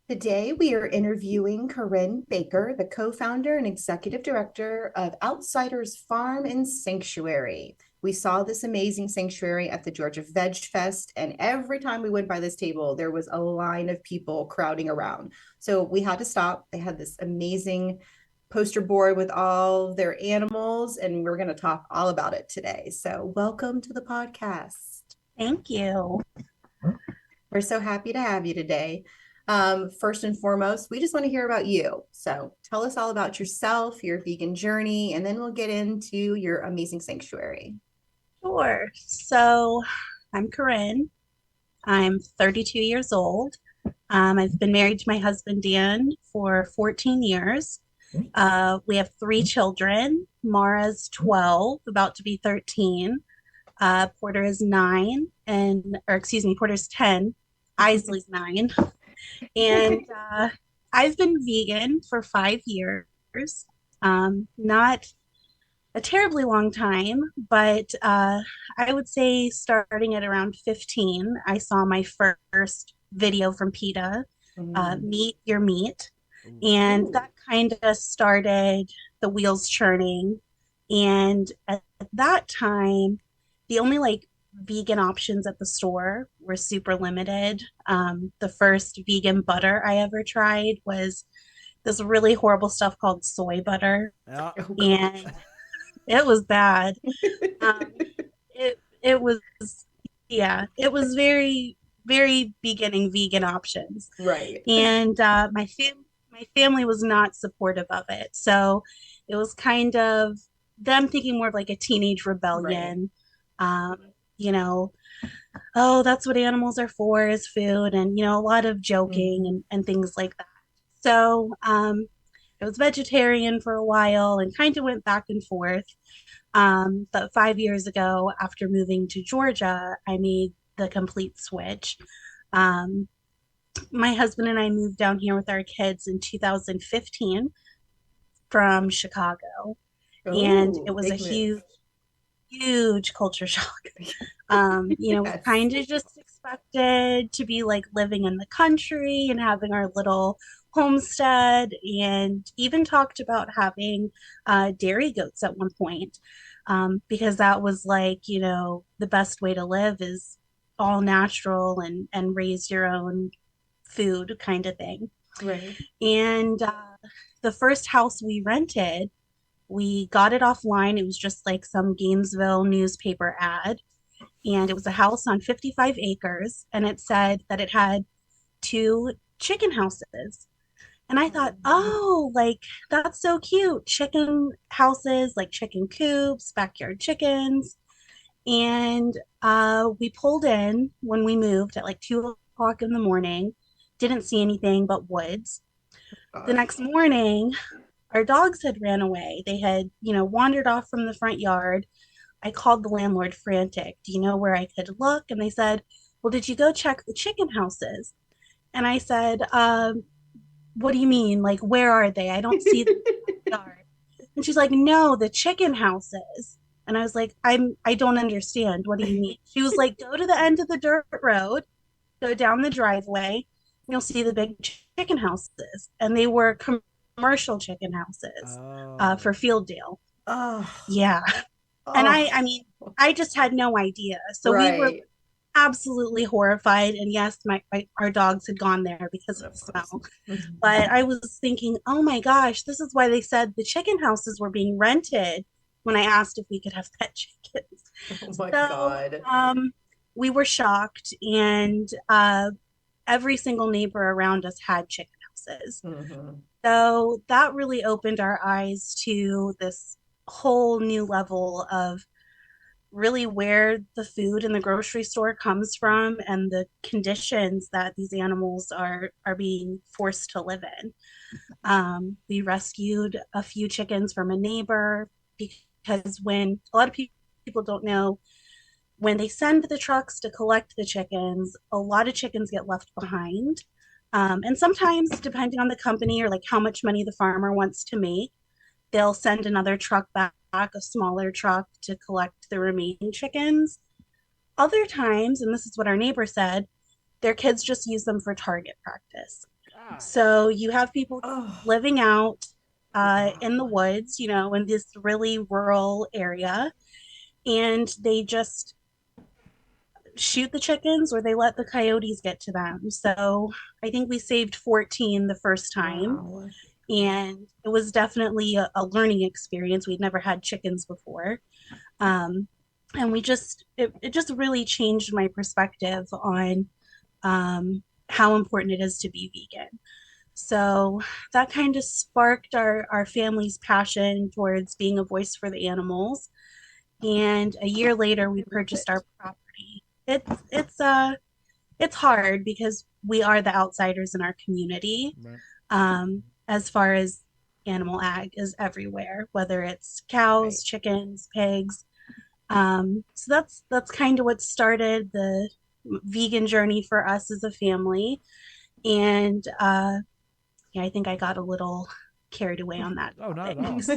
Today, we are interviewing Corrine Baker, the co-founder and executive director of Outsiders Farm and Sanctuary. We saw this amazing sanctuary at the Georgia Veg Fest, and every time we went by this table, there was a line of people crowding around. So we had to stop. They had this amazing poster board with all their animals, and we're going to talk all about it today. So welcome to the podcast. Thank you. We're so happy to have you today. First and foremost, we just want to hear about you. So tell us all about yourself, your vegan journey, and then we'll get into your amazing sanctuary. Sure. So I'm Corinne. I'm 32 years old. I've been married to my husband, Dan, for 14 years. We have three children. Mara's 12, about to be 13. Porter is 9, Porter's 10. Isley's 9. And I've been vegan for 5 years. Not a terribly long time, but I would say starting at around 15, I saw my first video from PETA, Mm. Meet Your Meat. And Ooh. that kind of started the wheels churning. And at that time, the only vegan options at the store were super limited. The first vegan butter I ever tried was this really horrible stuff called soy butter. Yeah. Oh gosh. And it was bad. It was, yeah, it was very very beginning vegan options, Right. and my family was not supportive of it. So it was kind of them thinking more of like a teenage Right. rebellion. Um, you know, oh, that's what animals are for, is food, and a lot of joking Mhm. and things like that. So I was vegetarian for a while and kind of went back and forth. But 5 years ago, after moving to Georgia, I made the complete switch. Um, my husband and I moved down here with our kids in 2015 from Chicago, and it Oh, was a big move. huge culture shock. We Yes. kind of just expected to be like living in the country and having our little homestead, and even talked about having dairy goats at one point, because that was like, the best way to live is all natural and raise your own food kind of thing. Right. And the first house we rented, we got it offline. It was just like some Gainesville newspaper ad. And it was a house on 55 acres. And it said that it had two chicken houses. And I thought, oh, like, that's so cute. Chicken houses, like chicken coops, backyard chickens. And we pulled in when we moved at like 2 o'clock in the morning, didn't see anything but woods. The Gosh. next morning, our dogs had ran away. They had, wandered off from the front yard. I called the landlord frantic. Do you know where I could look? And they said, well, did you go check the chicken houses? And I said, what do you mean? Like, where are they? I don't see them in the yard. And she's like, no, the chicken houses. And I was like, I don't understand. What do you mean? She was like, go to the end of the dirt road, go down the driveway, and you'll see the big chicken houses. And they were commercial chicken houses for Oh. field deal. Oh, Yeah. And oh, I mean, I just had no idea. So we were right. absolutely horrified. And yes, our dogs had gone there because of Of the course. smell. But I was thinking, oh my gosh, this is why they said the chicken houses were being rented when I asked if we could have pet chickens. Oh my So God. we were shocked, and every single neighbor around us had chicken houses. Mhm. So that really opened our eyes to this whole new level of really where the food in the grocery store comes from and the conditions that these animals are being forced to live in. We rescued a few chickens from a neighbor, because when a lot of people don't know, when they send the trucks to collect the chickens, a lot of chickens get left behind. And sometimes, depending on the company or like how much money the farmer wants to make, they'll send another truck back, a smaller truck, to collect the remaining chickens. Other times, and this is what our neighbor said, their kids just use them for target practice. So you have people Oh living out in the wow. woods, in this really rural area, and they just shoot the chickens or they let the coyotes get to them. So I think we saved 14 the first time, Wow. and it was definitely a learning experience. We'd never had chickens before. Um, and it just really changed my perspective on how important it is to be vegan. So that kind of sparked our family's passion towards being a voice for the animals. And a year later, we I love purchased it. our property. It's hard because we are the outsiders in our community. Right. As far as animal ag is everywhere, whether it's cows, Right. chickens, pigs. So that's kind of what started the vegan journey for us as a family. And yeah, I think I got a little carried away on that Oh, not at topic. all. So,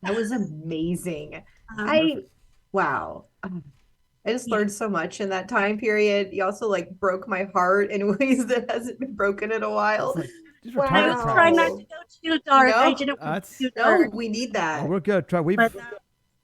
That was amazing. It's um, I perfect. wow. I just yeah, learned so much in that time period. You also like broke my heart in ways that hasn't been broken in a It's while. like these are I target was trying not price. to Wow. go too dark. I No, didn't want That's too no, dark, we need oh, that. we're good. Try but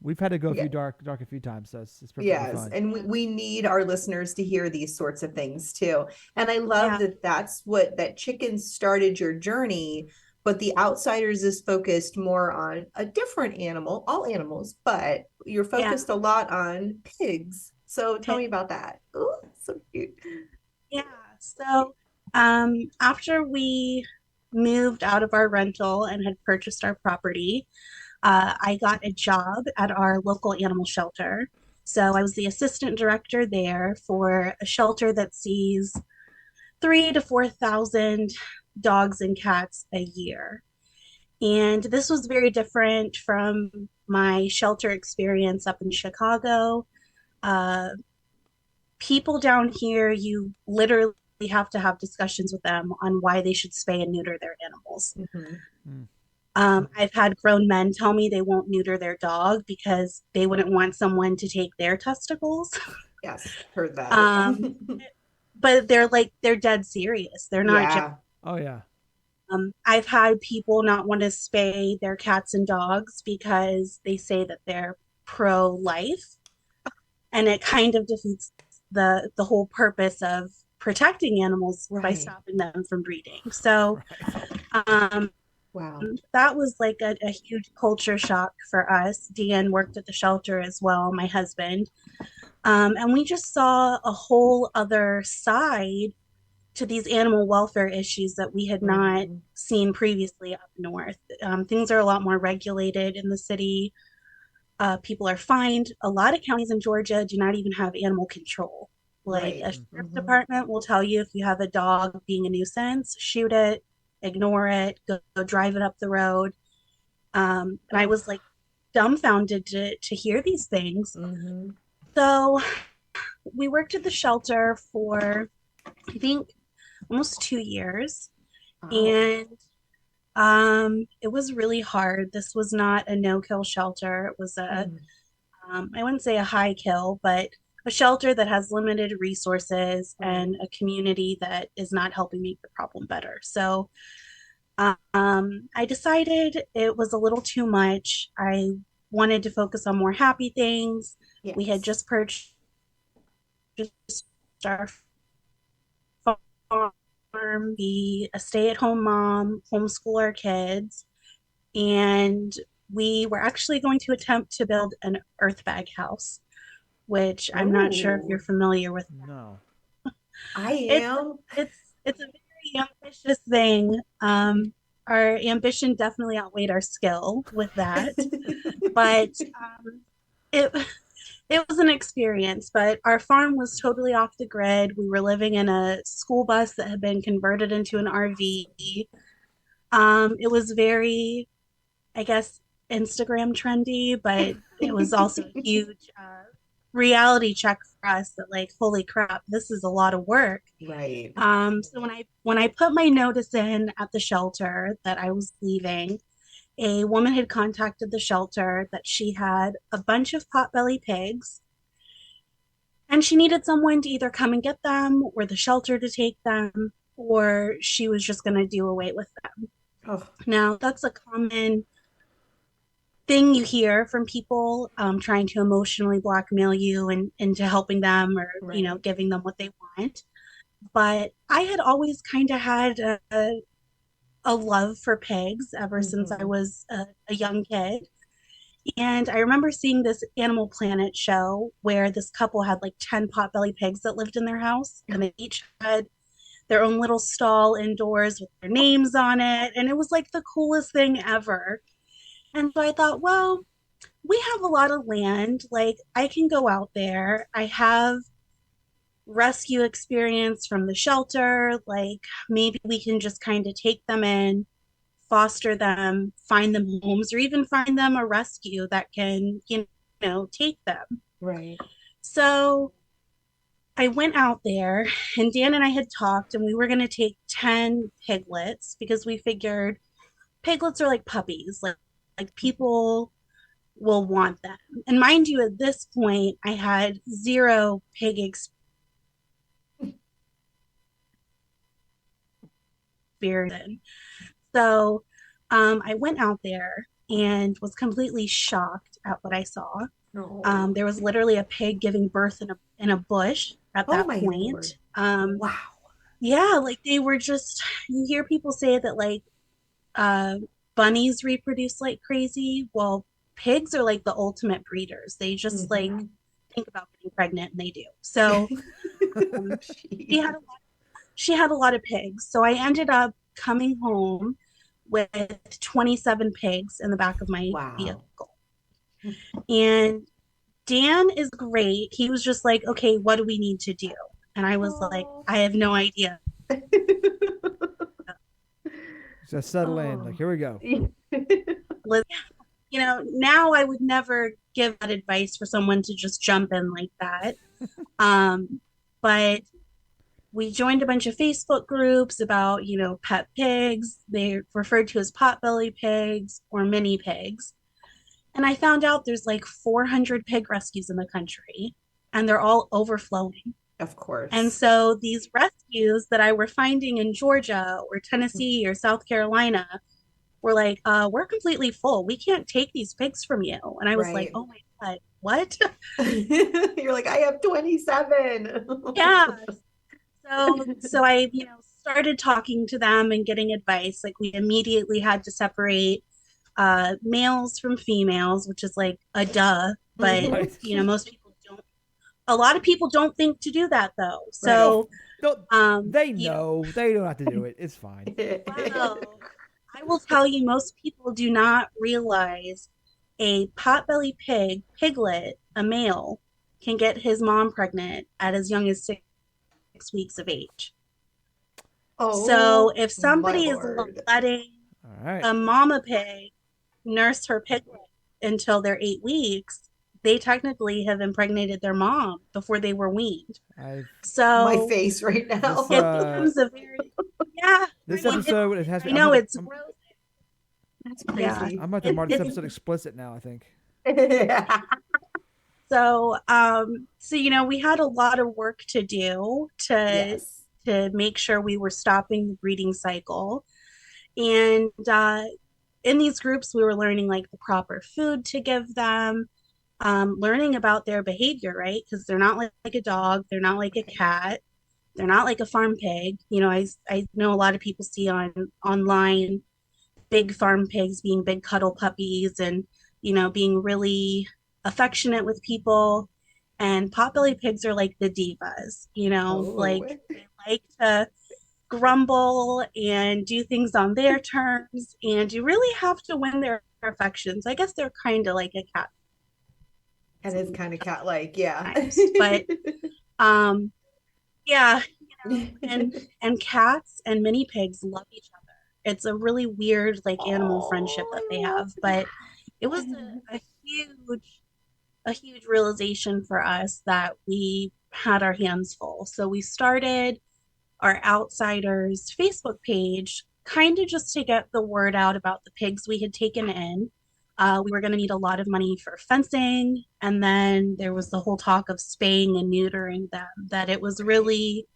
we've had to go a Yeah. few dark a few times, so it's perfectly Yes, fine. and yeah, we need our listeners to hear these sorts of things too. And I love yeah, that that's what that chicken started your journey, but the Outsiders is focused more on a different animal, all animals, but you're yeah. focused a lot on pigs. So tell me Pig. about that. Oh, so cute. Yeah. So after we moved out of our rental and had purchased our property, I got a job at our local animal shelter. So I was the assistant director there for a shelter that sees 3 to 4 thousand dogs and cats a year. And this was very different from my shelter experience up in Chicago. Uh, People down here, you literally have to have discussions with them on why they should spay and neuter their animals. Mhm. Mm. I've had grown men tell me they won't neuter their dog because they wouldn't want someone to take their testicles. Yes, heard that. Um, but they're dead serious. They're not just. Yeah, Oh yeah. I've had people not want to spay their cats and dogs because they say that they're pro life, and it kind of defeats the whole purpose of protecting animals by right. stopping them from breeding. So Right. um, Wow. that was like a huge culture shock for us. Dan worked at the shelter as well, my husband. And we just saw a whole other side to these animal welfare issues that we had not Mhm. seen previously up north. Things are a lot more regulated in the city. People are fined. A lot of counties in Georgia do not even have animal control. Like Right. a Mm. sheriff's Mhm. department will tell you if you have a dog being a nuisance, shoot it, ignore it, go drive it up the road. And I Oh. was like dumbfounded to hear these things. Mhm. So we worked at the shelter for, I think, almost 2 years. Wow. And it was really hard. This was not a no kill shelter. It was Mm. I wouldn't say a high kill, but a shelter that has limited resources Right. and a community that is not helping make the problem better. So I decided it was a little too much. I wanted to focus on more happy things. We had Yes. just purchased our farm, be a stay at home mom, homeschool our kids, and we were actually going to attempt to build an earth bag house, which I'm not sure if you're Oh, familiar with. No. I It's am. it's a very ambitious thing. Our ambition definitely outweighed our skill with that, but it it was an experience. But our farm was totally off the grid. We were living in a school bus that had been converted into an RV. It was very, I guess, Instagram trendy, but it was also a huge reality check for us that like, holy crap, this is a lot of work. Right. So when I put my notice in at the shelter that I was leaving, a woman had contacted the shelter that she had a bunch of potbelly pigs and she needed someone to either come and get them or the shelter to take them. or she was just going to do away with them. Oh, Now, that's a common thing you hear from people trying to emotionally blackmail you and into helping them or right. giving them what they want. But I had always kind of had a love for pigs ever since I Hmm. was a young kid. And I remember seeing this Animal Planet show where this couple had like 10 potbelly pigs that lived in their house, and they each had their own little stall indoors with their names on it. And it was like the coolest thing ever. And so I thought, well, we have a lot of land. Like, I can go out there. I have rescue experience from the shelter. Like, maybe we can just kind of take them in, foster them, find them homes, or even find them a rescue that can, take them. Right. So I went out there, and Dan and I had talked, and we were going to take 10 piglets because we figured piglets are like puppies. Like people will want them. And mind you, at this point, I had zero pig experience. So I went out there and was completely shocked at what I saw. No. There was literally a pig giving birth in a bush at Oh that my Lord. point. Wow. Yeah, like they were just, you hear people say that like uh, bunnies reproduce like crazy. Well, pigs are like the ultimate breeders. They just like Hmm. think about getting pregnant and they do. So she had Jeez. a lot, she had a lot of pigs. So I ended up coming home with 27 pigs in the back of my Wow. vehicle. And Dan is great. He was just like, okay, what do we need to do? And I was like, Oh. I have no idea. Just settle in. Like, Oh. here we go. Now I would never give that advice for someone to just jump in like that. But we joined a bunch of Facebook groups about, pet pigs. They're referred to as potbelly pigs or mini pigs. And I found out there's like 400 pig rescues in the country and they're all overflowing. Of And course. so these rescues that I were finding in Georgia or Tennessee or South Carolina were like, we're completely full. We can't take these pigs from you. And I was like, Right. oh my God, what? You're like, I have 27. Yeah. So I, started talking to them and getting advice. Like we immediately had to separate males from females, which is like a duh, but Mhm. Right. most people don't. A lot of people don't think to do that though. No, Right. So, no, um, they you know, know. They don't have to do it. It's fine. well, I will tell you, most people do not realize a potbelly piglet, a male, can get his mom pregnant at as young as 6 weeks of age. So Oh if my somebody is Lord. letting All right. a mama pig nurse her piglet until they're 8 weeks, they technically have impregnated their mom before they were weaned. I've My So face right this it now. becomes a very, yeah, I this mean, episode it has. I I'm know gonna. it's gross. That's Yeah. crazy. I'm about to mark this episode explicit now. I think. So we had a lot of work to do Yes. to make sure we were stopping the breeding cycle. And in these groups, we were learning like the proper food to give them, learning about their behavior, right? Because they're not like a dog, they're not like a Right. cat, they're not like a farm pig. I know a lot of people see on online big farm pigs being big cuddle puppies and being really affectionate with people. And potbelly pigs are like the divas, Oh. like they like to grumble and do things on their terms, and you really have to win their affections. I guess they're kind of like a cat And it's kind of cat-like, yeah. sometimes, but um, yeah, and cats and mini pigs love each other. It's a really weird like animal friendship Oh, that they I love have, but it was that. a huge realization for us that we had our hands full. So we started our Outsiders Facebook page, kind of just to get the word out about the pigs we had taken in. We were going to need a lot of money for fencing. And then there was the whole talk of spaying and neutering them, that it was Right. really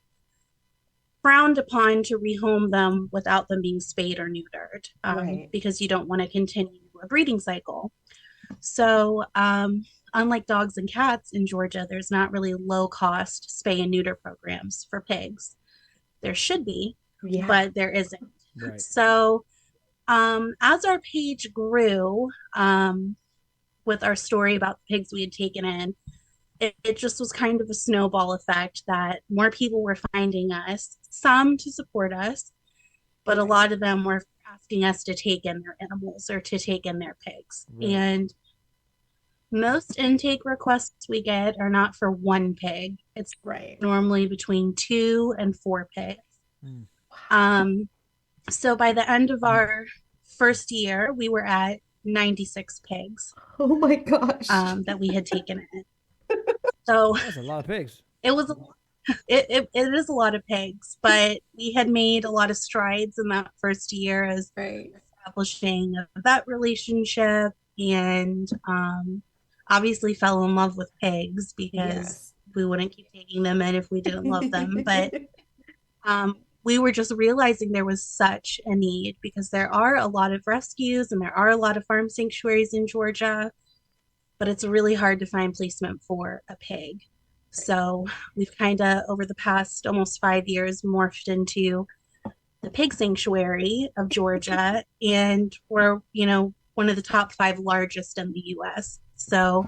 frowned upon to rehome them without them being spayed or neutered, Right. because you don't want to continue a breeding cycle. So, unlike dogs and cats in Georgia, there's not really low cost spay and neuter programs for pigs. There should be, Yeah. but there isn't. Right. So, as our page grew, with our story about the pigs we had taken in, it just was kind of a snowball effect that more people were finding us, some to support us, but a Right. lot of them were asking us to take in their animals or to take in their pigs. Right. And most intake requests we get are not for one pig. It's Right. normally between 2 and 4 pigs. Mm. Um, so by the end of our first year, we were at 96 pigs, Oh my gosh. that we had taken in. So That's a lot of pigs. it was it is a lot of pigs, but we had made a lot of strides in that first year as Right. establishing a vet relationship, and obviously fell in love with pigs because Yes. we wouldn't keep taking them in if we didn't love them. But we were just realizing there was such a need because there are a lot of rescues and there are a lot of farm sanctuaries in Georgia, but it's really hard to find placement for a pig. So we've kind of, over the past almost 5 years, morphed into the pig sanctuary of Georgia, and we're, one of the top 5 largest in the US. So Wow.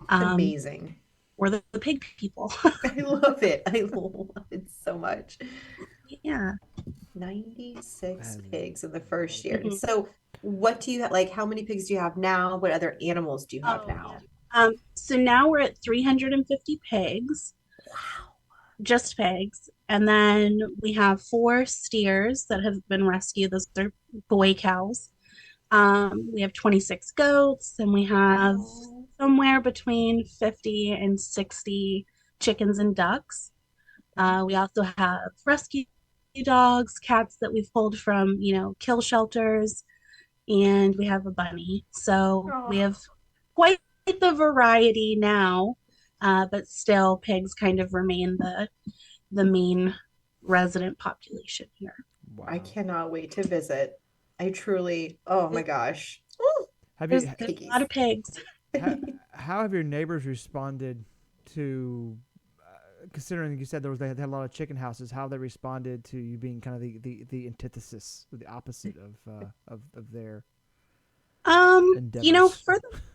um, Amazing. we're the pig people. I love it. I love it so much. Yeah. 96 That is pigs in the a lot first of year. And Mhm. pigs. so what do you have, like, how many pigs do you have now? What other animals do you have Oh, yeah. now? So now we're at 350 pigs, Wow. just pigs. And then we have 4 steers that have been rescued. Those are boy cows. We have 26 goats, and we have Oh, somewhere between 50 and 60 chickens and ducks. We also have rescue dogs, cats that we've pulled from, kill shelters, and we have a bunny. So we oh, have quite the variety now, but still pigs kind of remain the main resident population here. I Wow. cannot wait to visit. I truly, oh my gosh. Ooh, Have There's, you there's a lot piggies. of pigs. how, how have your neighbors responded to considering you said they had a lot of chicken houses? How they responded to you being kind of the antithesis, or the opposite of their You know, endeavors?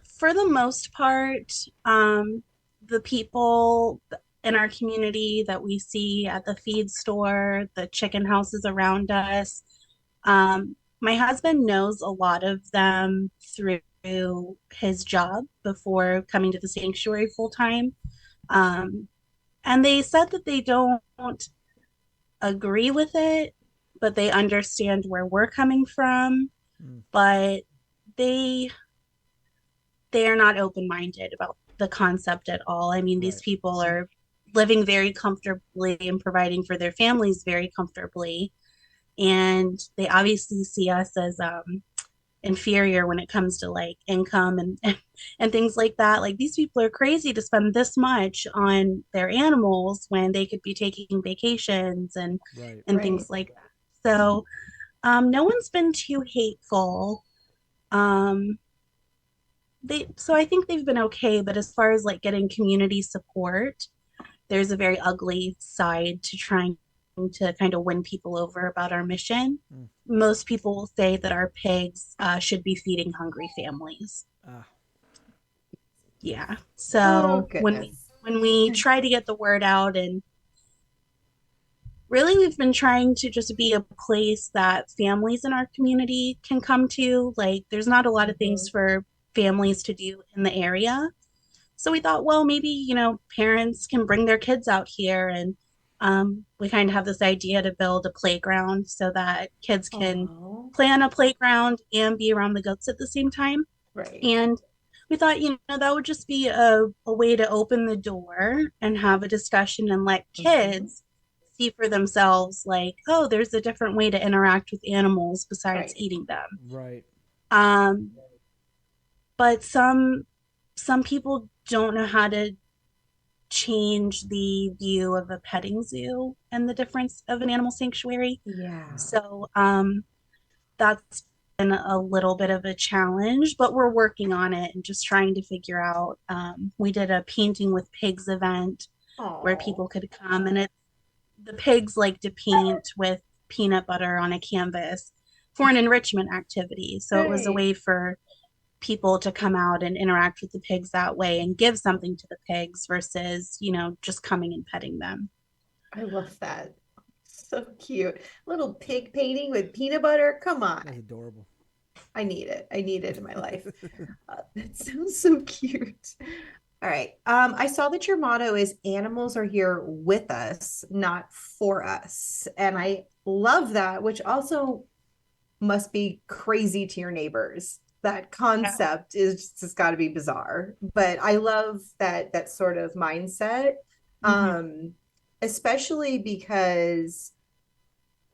for the most part, the people in our community that we see at the feed store, the chicken houses around us, my husband knows a lot of them through his job before coming to the sanctuary full time. Um, and they said that they don't agree with it, but they understand where we're coming from. Mm, But they they are not open-minded about the concept at all. I mean, these right. people are living very comfortably and providing for their families very comfortably, and they obviously see us as inferior when it comes to like income and things like that. Like, these people are crazy to spend this much on their animals when they could be taking vacations Right. and Right. things like that. So no one's been too hateful. Um, so I think they've been okay, but as far as like getting community support, there's a very ugly side to trying to kind of win people over about our mission. Mm. Most people will say that our pigs should be feeding hungry families. Ah. Yeah. Oh, So goodness. when we try to get the word out, and really we've been trying to just be a place that families in our community can come to. Like, there's not a lot of things Mhm. for families to do in the area. So we thought, well, maybe, parents can bring their kids out here, and we kind of have this idea to build a playground so that kids can Oh, play on a playground and be around the goats at the same time. right. And we thought, that would just be a way to open the door and have a discussion and let Mhm. kids see for themselves, like, oh, there's a different way to interact with animals besides Right. eating them. Right. Um, but some people don't know how to change the view of a petting zoo and the difference of an animal sanctuary. Yeah. So that's been a little bit of a challenge, but we're working on it and just trying to figure out. We did a painting with pigs event where Oh, people could come, and the pigs like to paint with peanut butter on a canvas for an enrichment activity. So it was a right. way for people to come out and interact with the pigs that way and give something to the pigs versus, just coming and petting them. I love that. So cute. Little pig painting with peanut butter. Come on. That's adorable. I need it. I need it in my life. That sounds so cute. All right. I saw that your motto is animals are here with us, not for us. And I love that, which also must be crazy to your neighbors. That Yeah. concept is just got to be bizarre. But I love that sort of mindset. Mm-hmm. Um, especially because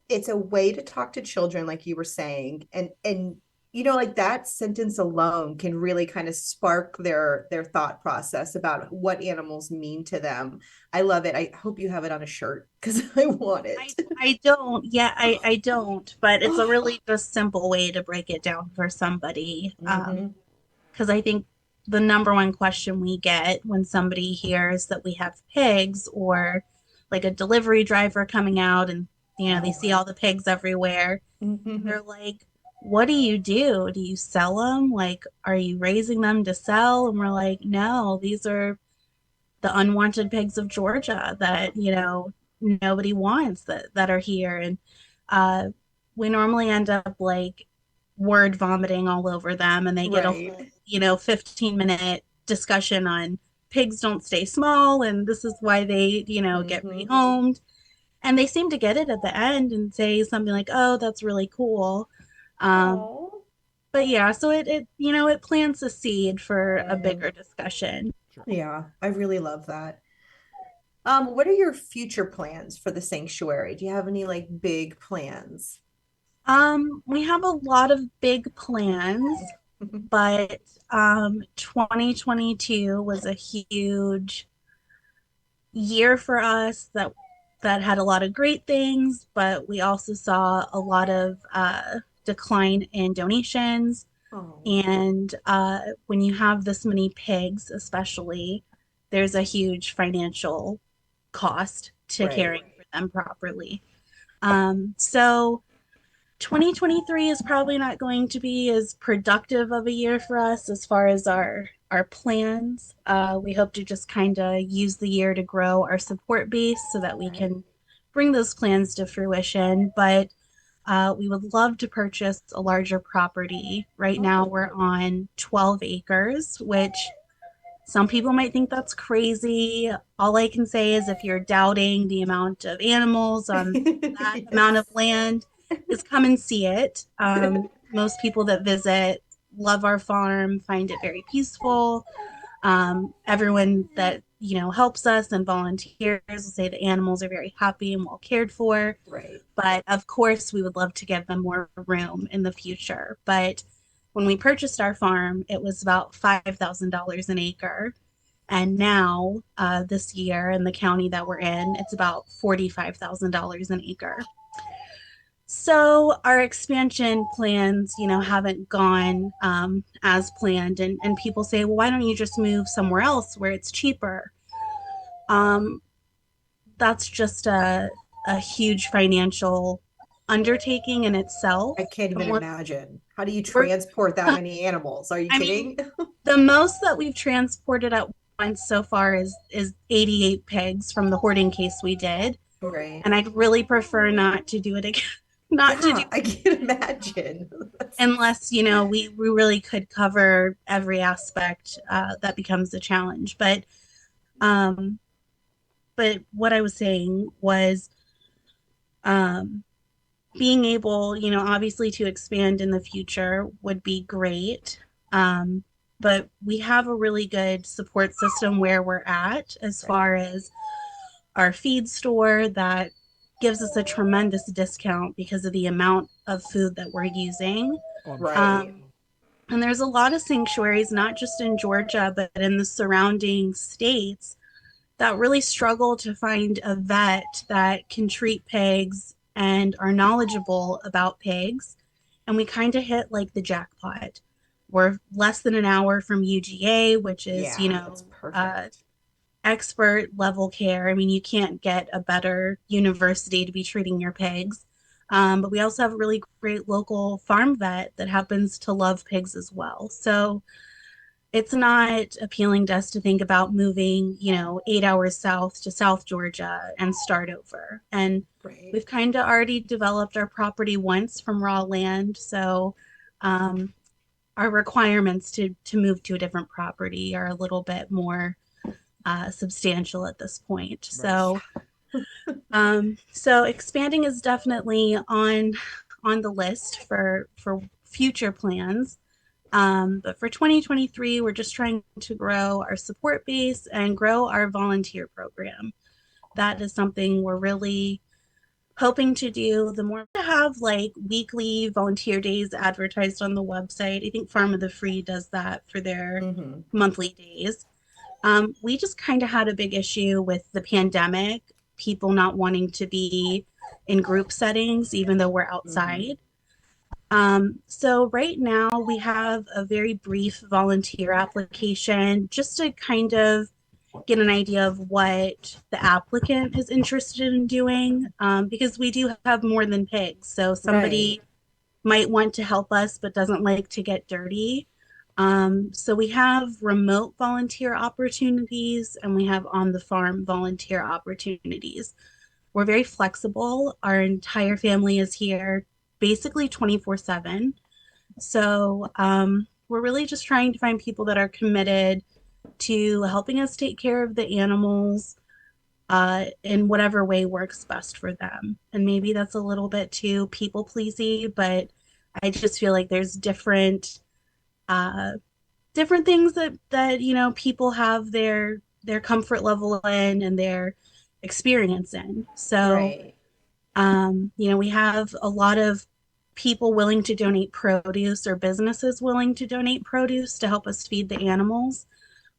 it's a way to talk to children like you were saying, and like that sentence alone can really kind of spark their thought process about what animals mean to them. I love it. I hope you have it on a shirt because I want I it. I don't. Yeah, I don't. But it's a really just simple way to break it down for somebody. Hmm. Because I think the number one question we get when somebody hears that we have pigs or like a delivery driver coming out and they Oh. see all the pigs everywhere and Hmm. they're like, what do you do? Do you sell them? Like, are you raising them to sell? And we're like, no, these are the unwanted pigs of Georgia that, nobody wants that are here. And uh, we normally end up like word vomiting all over them and they get a Right. whole, 15-minute discussion on pigs don't stay small and this is why they, get Hmm. rehomed. And they seem to get it at the end and say something like, oh, that's really cool. Um, Oh. but yeah, so it plants a seed for a Hmm. bigger discussion. Sure. Yeah, I really love that. What are your future plans for the sanctuary? Do you have any like big plans? We have a lot of big plans, but 2022 was a huge year for us that had a lot of great things, but we also saw a lot of decline in donations. Oh, And when you have this many pigs, especially, there's a huge financial cost to right. caring for them properly. So 2023 is probably not going to be as productive of a year for us as far as our plans. We hope to just kind of use the year to grow our support base so that we Right. can bring those plans to fruition. But we would love to purchase a larger property. Right now, Oh. we're on 12 acres, which some people might think that's crazy. All I can say is if you're doubting the amount of animals on that amount of Yes. land, is come and see it. Most people that visit love our farm, find it very peaceful. Everyone that helps us and volunteers will say the animals are very happy and well cared for. Right. But of course, we would love to give them more room in the future. But when we purchased our farm, it was about $5,000 an acre. And now, this year in the county that we're in, it's about $45,000 an acre. So our expansion plans, haven't gone as planned. And people say, well, why don't you just move somewhere else where it's cheaper? Um, that's just a huge financial undertaking in itself. I can't And even imagine. How do you we're, transport that many animals? Are you I mean, kidding? the most that we've transported at once so far is 88 pigs from the hoarding case we did. Right. And I'd really prefer not to do it again, not to do Yeah, I can't imagine. unless we really could cover every aspect that becomes a challenge. Um, but what I was saying was um, being able, obviously to expand in the future would be great. But we have a really good support system where we're at as Right. far as our feed store that gives us a tremendous discount because of the amount of food that we're using. Oh, I'm sure. Right. Um, and there's a lot of sanctuaries, not just in Georgia, but in the surrounding states that really struggle to find a vet that can treat pigs and are knowledgeable about pigs. And we kind of hit like the jackpot. We're less than an hour from UGA, which is, Yeah, that's perfect. expert level care. I mean, you can't get a better university to be treating your pigs. But we also have a really great local farm vet that happens to love pigs as well. So it's not appealing to us to think about moving, 8 hours south to South Georgia and start over. And Right. we've kind of already developed our property once from raw land. So um, our requirements to move to a different property are a little bit more substantial at this point. Right. So expanding is definitely on the list for future plans. But for 2023, we're just trying to grow our support base and grow our volunteer program. That is something we're really hoping to do. The more we have like weekly volunteer days advertised on the website, I think Farm of the Free does that for their Hmm. monthly days. We just kind of had a big issue with the pandemic, people not wanting to be in group settings, even though we're Hmm. outside. So right now we have a very brief volunteer application just to kind of get an idea of what the applicant is interested in doing, because we do have more than pigs. So Right. somebody might want to help us but doesn't like to get dirty. So we have remote volunteer opportunities and we have on the farm volunteer opportunities. We're very flexible. Our entire family is here basically 24/7. So we're really just trying to find people that are committed to helping us take care of the animals in whatever way works best for them. And maybe that's a little bit too people pleasy, but I just feel like there's uh, different things that people have their comfort level in and their experience in. So Right. we have a lot of people willing to donate produce or businesses willing to donate produce to help us feed the animals.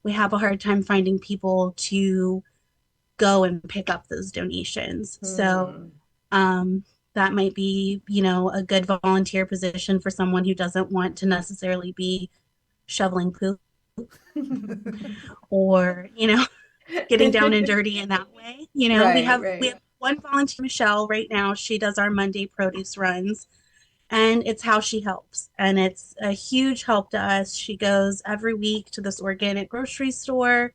We have a hard time finding people to go and pick up those donations. So Hmm. um, that might be, a good volunteer position for someone who doesn't want to necessarily be shoveling poop or, getting down and dirty in that way. We Right, have we right, have one volunteer, Michelle, right now. She does our Monday produce runs and it's how she helps. And it's a huge help to us. She goes every week to this organic grocery store.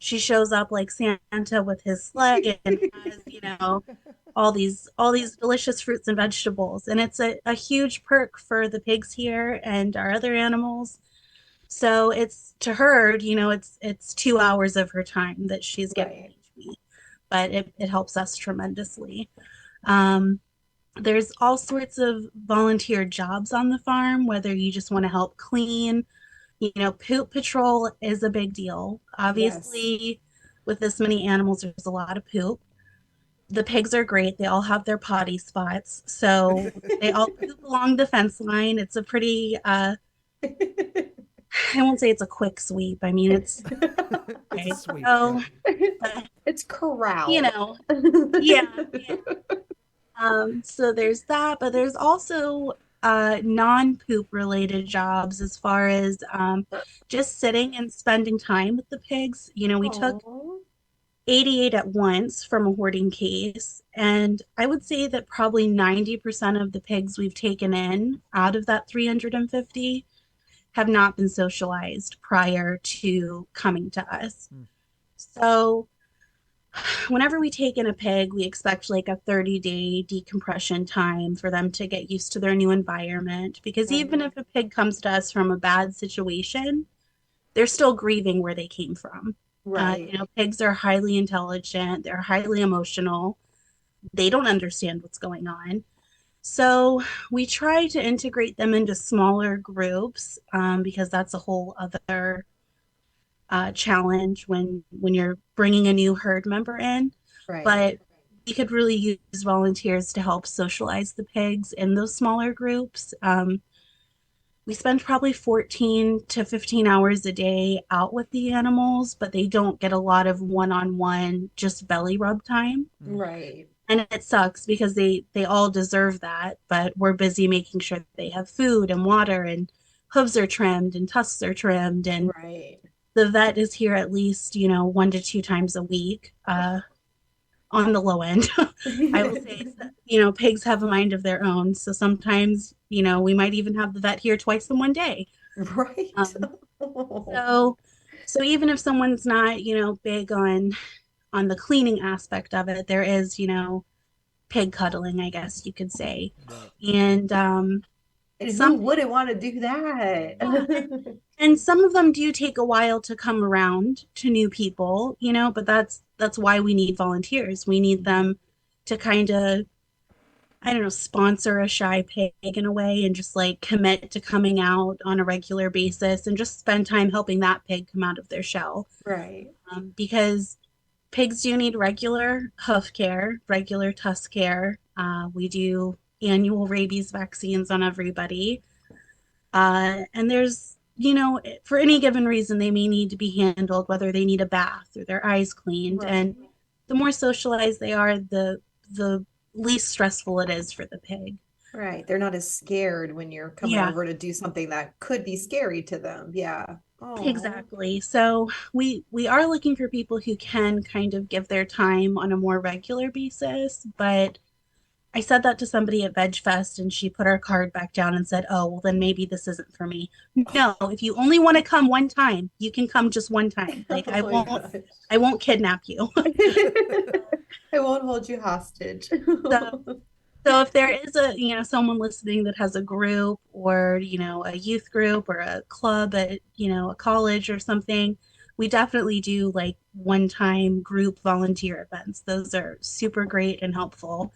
She shows up like Santa with his sleigh and has, all these delicious fruits and vegetables. And it's a huge perk for the pigs here and our other animals. So it's to her, it's 2 hours of her time that she's giving right, each week, but it helps us tremendously. Um, there's all sorts of volunteer jobs on the farm, whether you just want to help clean, poop patrol is a big deal. yes. Obviously, with this many animals, there's a lot of poop. The pigs are great. They all have their potty spots. So they all poop along the fence line. It's a pretty, I won't say it's a quick sweep. I mean, it's It's a okay. sweep. So, Yep. but, It's you corral. know, yeah, yeah. So there's that, but there's also non-poop related jobs as far as just sitting and spending time with the pigs. We took Oh, 88 at once from a hoarding case, and I would say that probably 90% of the pigs we've taken in out of that 350 have not been socialized prior to coming to us. Hmm. So whenever we take in a pig, we expect like a 30-day decompression time for them to get used to their new environment. Because even right, if a pig comes to us from a bad situation, they're still grieving where they came from. right, Pigs are highly intelligent, they're highly emotional, they don't understand what's going on. So we try to integrate them into smaller groups because that's a whole other challenge when you're bringing a new herd member in. right. But we could really use volunteers to help socialize the pigs in those smaller groups. we spend probably 14 to 15 hours a day out with the animals, but they don't get a lot of one-on-one just belly rub time. Right. And it sucks because they all deserve that, but we're busy making sure that they have food and water and hooves are trimmed and tusks are trimmed, and Right. the vet is here at least, 1 to 2 times a week, on the low end. I will say that, pigs have a mind of their own. So sometimes, we might even have the vet here twice in one day. Right. Um, Oh. so even if someone's not, big on the cleaning aspect of it, there is, pig cuddling, I guess you could say. Right. And And who some wouldn't want to do that? yeah, and some of them do take a while to come around to new people, but that's why we need volunteers. We need them to kind of, I don't know, sponsor a shy pig in a way and just like commit to coming out on a regular basis and just spend time helping that pig come out of their shell. Right. Because pigs do need regular hoof care, regular tusk care. We do annual rabies vaccines on everybody. And there's, for any given reason, they may need to be handled, whether they need a bath or their eyes cleaned. Right. And the more socialized they are, the least stressful it is for the pig. Right. They're not as scared when you're coming Yeah, over to do something that could be scary to them. Yeah. Oh. exactly. So we are looking for people who can kind of give their time on a more regular basis, but I said that to somebody at Veg Fest and she put her card back down and said, "Oh, well then maybe this isn't for me." No, if you only want to come one time, you can come just one time. Like Oh my gosh. I won't kidnap you. I won't hold you hostage. So so if there is a, someone listening that has a group or, a youth group or a club at, a college or something, we definitely do like one-time group volunteer events. Those are super great and helpful.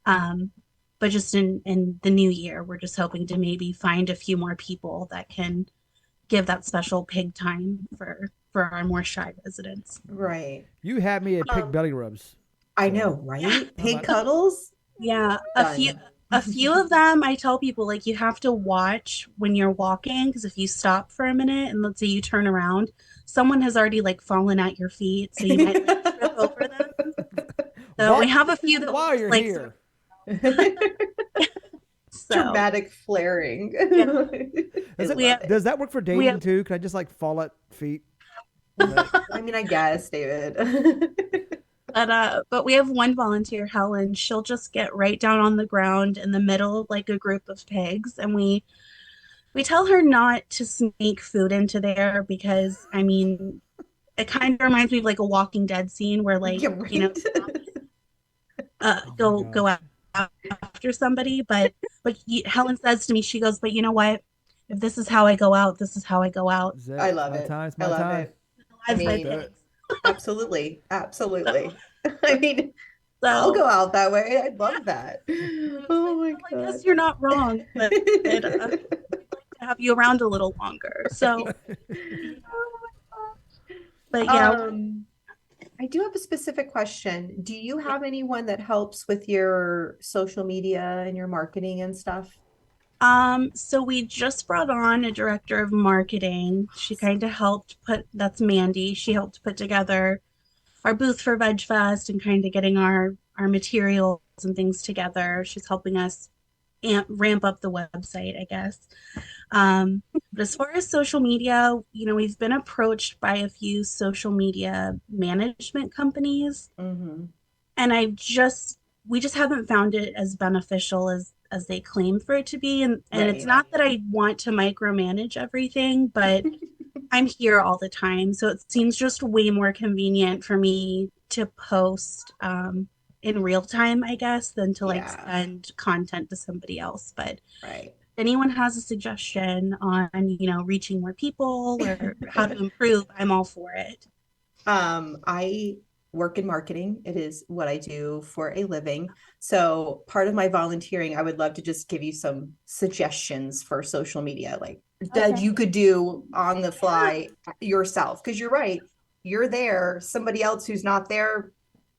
Um, but just in the new year, we're just hoping to maybe find a few more people that can give that special pig time for our more shy residents. Right. You had me at pig Um, belly rubs. I So know, Yeah, right? I'm Pig like, cuddles? yeah. Done. A few of them I tell people like you have to watch when you're walking because if you stop for a minute and let's say you turn around, someone has already like fallen at your feet, so you might like trip over them. So we what? have a few that will While just you're like here, so Dramatic flaring. yeah. I does We love that it. does that work for we dating have too? Can I just like fall at feet? Is that- I mean, I guess, David. But we have one volunteer, Helen. She'll just get right down on the ground in the middle of like a group of pigs, and we tell her not to sneak food into there because I mean it kind of reminds me of like a Walking Dead scene where like You're right. oh my go gosh! after somebody, but Helen says to me, she goes, but you know what? If this is how I go out, this is how I go out. Is it? I It's love my it. time. It's I my love time. it. I Lives by Let's mean, do it. pigs. absolutely. So, Absolutely. I mean, I'll so go out that way. I'd yeah. love that. I was Oh like, my well, I God. guess you're not wrong, but we'd like to have you around a little longer. So, but yeah, Um, I do have a specific question. Do you yeah. have anyone that helps with your social media and your marketing and stuff? So we just brought on a director of marketing. She kind of helped that's Mandy. She helped put together our booth for Veg Fest and kind of getting our materials and things together. She's helping us ramp up the website, I guess. But as far as social media, we've been approached by a few social media management companies, Mm-hmm. and we just haven't found it as beneficial as they claim for it to be. And it's Right. not that I want to micromanage everything, but I'm here all the time, so it seems just way more convenient for me to post in real time, I guess, than to like Yeah, send content to somebody else. But right. if anyone has a suggestion on, reaching more people or how to improve, I'm all for it. I work in marketing. It is what I do for a living. So part of my volunteering, I would love to just give you some suggestions for social media, like that Okay. you could do on the Yeah. fly yourself. Because you're right, you're there. Somebody else who's not there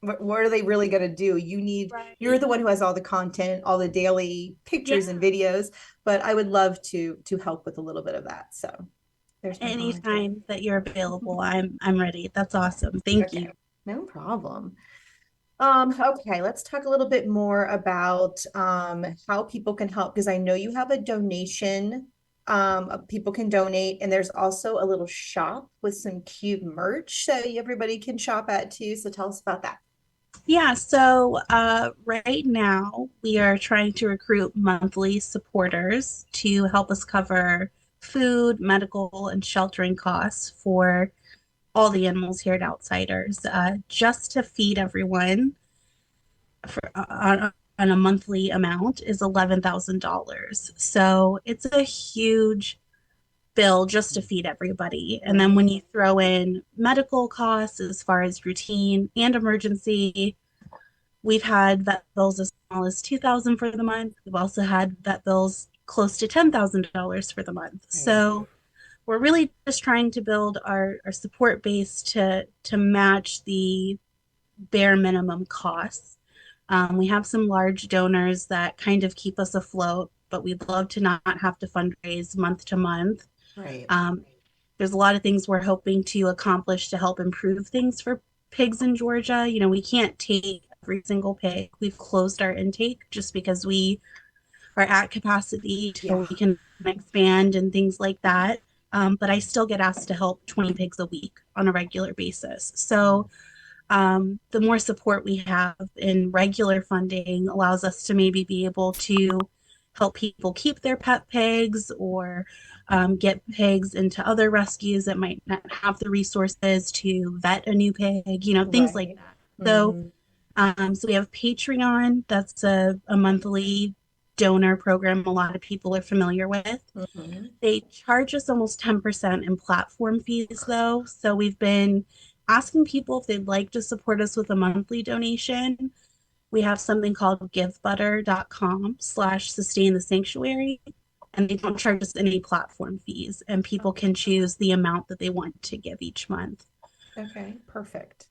what are they really going to do? You're Right. the one who has all the content, all the daily pictures and Yeah. videos, but I would love to help with a little bit of that. So there's my volunteer. Anytime that you're available, I'm ready. That's awesome. Thank Okay, you. no problem. Okay, let's talk a little bit more about how people can help because I know you have a donation. People can donate, and there's also a little shop with some cute merch so everybody can shop at too. So tell us about that. Yeah, so right now we are trying to recruit monthly supporters to help us cover food, medical, and sheltering costs for all the animals here at Outsiders, just to feed everyone on a monthly amount is $11,000. So it's a huge bill just to feed everybody. And then when Mhm. you throw in medical costs as far as routine and emergency, we've had vet bills as small as 2,000 for the month. We've also had vet bills close to $10,000 for the month. Right. So we're really just trying to build our support base to match the bare minimum costs. We have some large donors that kind of keep us afloat, but we'd love to not have to fundraise month to month. Right. Um, there's a lot of things we're hoping to accomplish to help improve things for pigs in Georgia. You know, we can't take every single pig. We've closed our intake just because we are at capacity Yeah. till we can expand and things like that. But I still get asked to help 20 pigs a week on a regular basis. So the more support we have in regular funding allows us to maybe be able to help people keep their pet pigs or get pigs into other rescues that might not have the resources to vet a new pig, you know, things like Right. that. So, Hmm. so we have Patreon. That's a monthly donor program a lot of people are familiar with. Hmm. They charge us almost 10% in platform fees, though. So we've been asking people if they'd like to support us with a monthly donation. We have something called givebutter.com/sustain the sanctuary, and they don't charge us any platform fees, and people Okay. can choose the amount that they want to give each month. Okay. Perfect.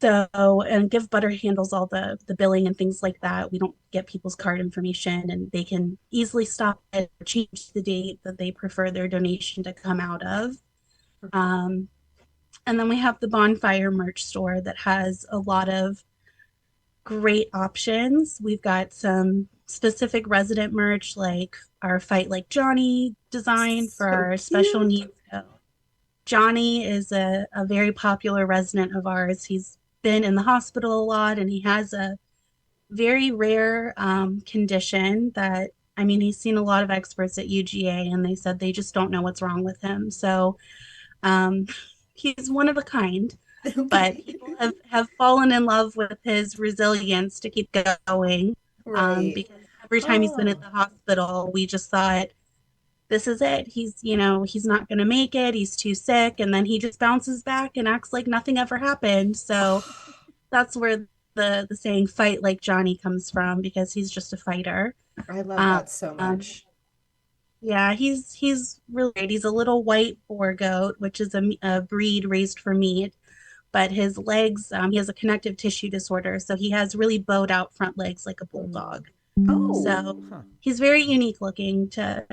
So, and Give Butter handles all the billing and things like that. We don't get people's card information, and they can easily stop it or change the date that they prefer their donation to come out of. Um, and then we have the Bonfire merch store that has a lot of great options. We've got some specific resident merch, like our Fight Like Johnny design for So our special cute. needs. Johnny is a very popular resident of ours. He's been in the hospital a lot and he has a very rare condition that, I mean, he's seen a lot of experts at UGA and they said they just don't know what's wrong with him. So um, he's one of a kind, but Okay. people have fallen in love with his resilience to keep going Right. because every time he's been at Oh, the hospital, we just thought, this is it. He's, you know, he's not going to make it. He's too sick. And then he just bounces back and acts like nothing ever happened. So that's where the saying fight like Johnny comes from because he's just a fighter. I love Um, that so um, much. yeah, he's really great. He's a little white boar goat, which is a breed raised for meat. But his legs, he has a connective tissue disorder, so he has really bowed out front legs like a Mm. bulldog. Oh, So Huh. he's very unique looking to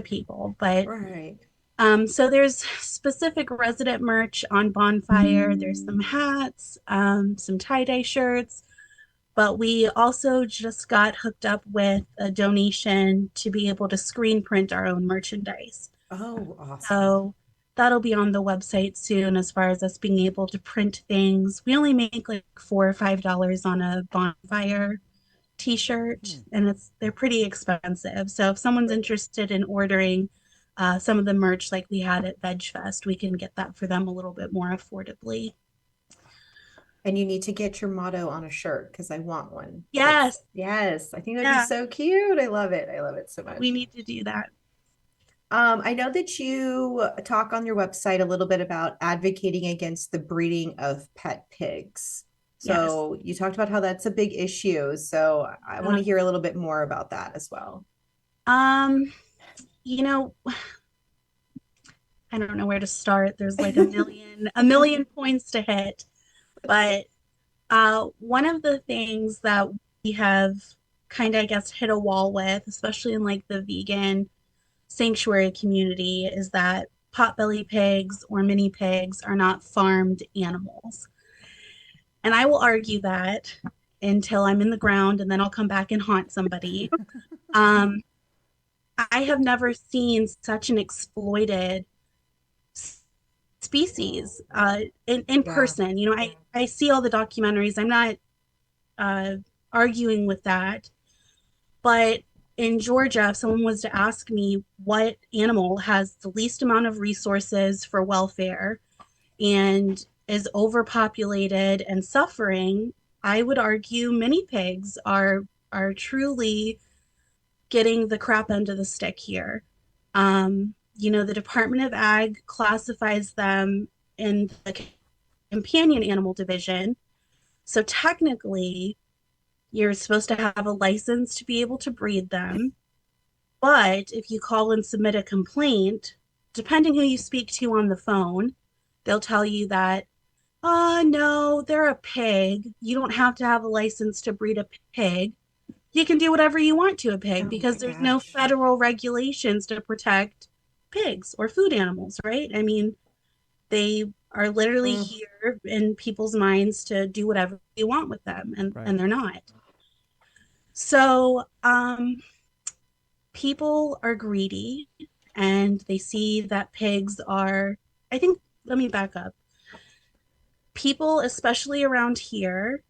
people. But right. so there's specific resident merch on Bonfire. There's some hats, some tie-dye shirts, but we also just got hooked up with a donation to be able to screen print our own merchandise. Oh, awesome. So that'll be on the website soon as far as us being able to print things. We only make like $4 or $5 on a Bonfire t-shirt Hmm. and they're pretty expensive. So if someone's interested in ordering some of the merch like we had at Veg Fest, we can get that for them a little bit more affordably. And you need to get your motto on a shirt because I want one. That's, Yes, yes, I think that'd be yeah, so cute. I love it. I love it so we much. need to do that. I know that you talk on your website a little bit about advocating against the breeding of pet pigs. Yes. So you talked about how that's a big issue. So I want Uh, to hear a little bit more about that as well. um, you know, I don't know where to start. There's like a million points to hit, but One of the things that we have kind of, I guess, hit a wall with, especially in like the vegan sanctuary community, is that potbelly pigs or mini pigs are not farmed animals. And I will argue that until I'm in the ground and then I'll come back and haunt somebody. Um, I have never seen such an exploited species in Yeah. person. You know, I see all the documentaries. I'm not uh, arguing with that. But in Georgia, if someone was to ask me what animal has the least amount of resources for welfare and is overpopulated and suffering, I would argue mini pigs are truly getting the crap end of the stick here. The Department of Ag classifies them in the companion animal division. So technically, you're supposed to have a license to be able to breed them. But if you call and submit a complaint, depending who you speak to on the phone, they'll tell you that, oh, no, they're a pig. You don't have to have a license to breed a pig. You can do whatever you want to a pig Oh because my there's no gosh. federal regulations to protect pigs or food animals, right? I mean, they are literally Mm, here in people's minds to do whatever you want with them, Right. and they're not. So, people are greedy and they see that pigs are, I think, let me back up. People, especially around here,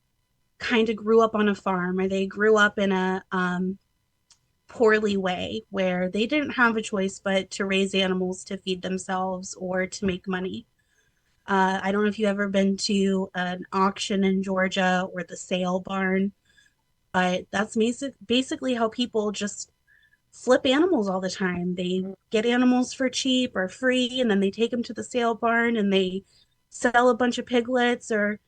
kind of grew up on a farm or they grew up in a poorly way where they didn't have a choice but to raise animals to feed themselves or to make money. I don't know if you've ever been to an auction in Georgia or the sale barn, but that's basically how people just flip animals all the time. They mm. get animals for cheap or free, and then they take them to the sale barn and they sell a bunch of piglets, or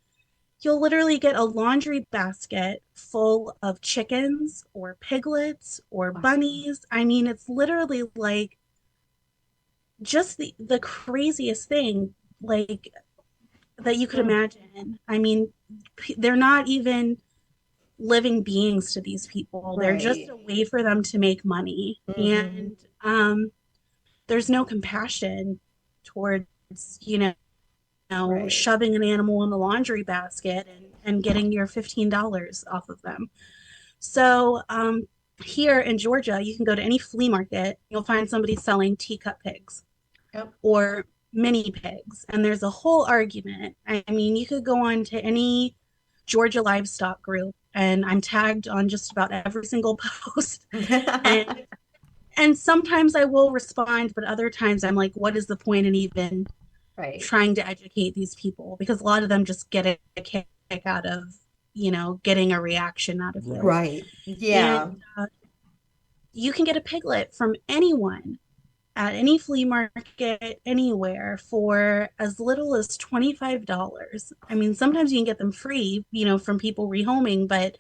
you'll literally get a laundry basket full of chickens or piglets or Wow. bunnies. I mean, it's literally like just the craziest thing like that you could Mm, imagine. I mean, they're not even living beings to these people. They're just right. a way for them to make money. Hmm. And there's no compassion towards, Right. shoving an animal in the laundry basket and getting your $15 off of them. So here in Georgia, you can go to any flea market, you'll find somebody selling teacup pigs Yep. or mini pigs. And there's a whole argument. I mean, you could go on to any Georgia livestock group, and I'm tagged on just about every single post. And and sometimes I will respond, but other times I'm like, what is the point in even Right. trying to educate these people? Because a lot of them just get a kick out of, getting a reaction out of you. Right. Right. And Yeah. you can get a piglet from anyone at any flea market anywhere for as little as $25. I mean, sometimes you can get them free, from people rehoming, but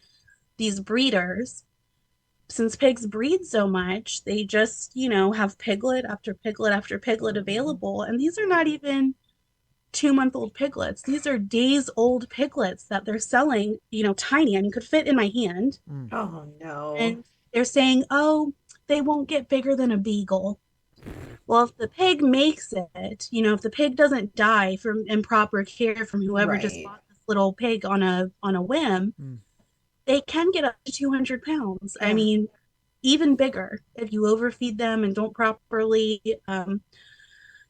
these breeders, since pigs breed so much, they just, have piglet after piglet after piglet available. And these are not even 2-month old piglets. These are days old piglets that they're selling, tiny. I mean, could fit in my hand. Mm. Oh no. And they're saying, oh, they won't get bigger than a beagle. Well, if the pig makes it, if the pig doesn't die from improper care from whoever just Right. bought this little pig on a whim, Mm. they can get up to 200 pounds. I Yeah. mean, even bigger if you overfeed them and don't properly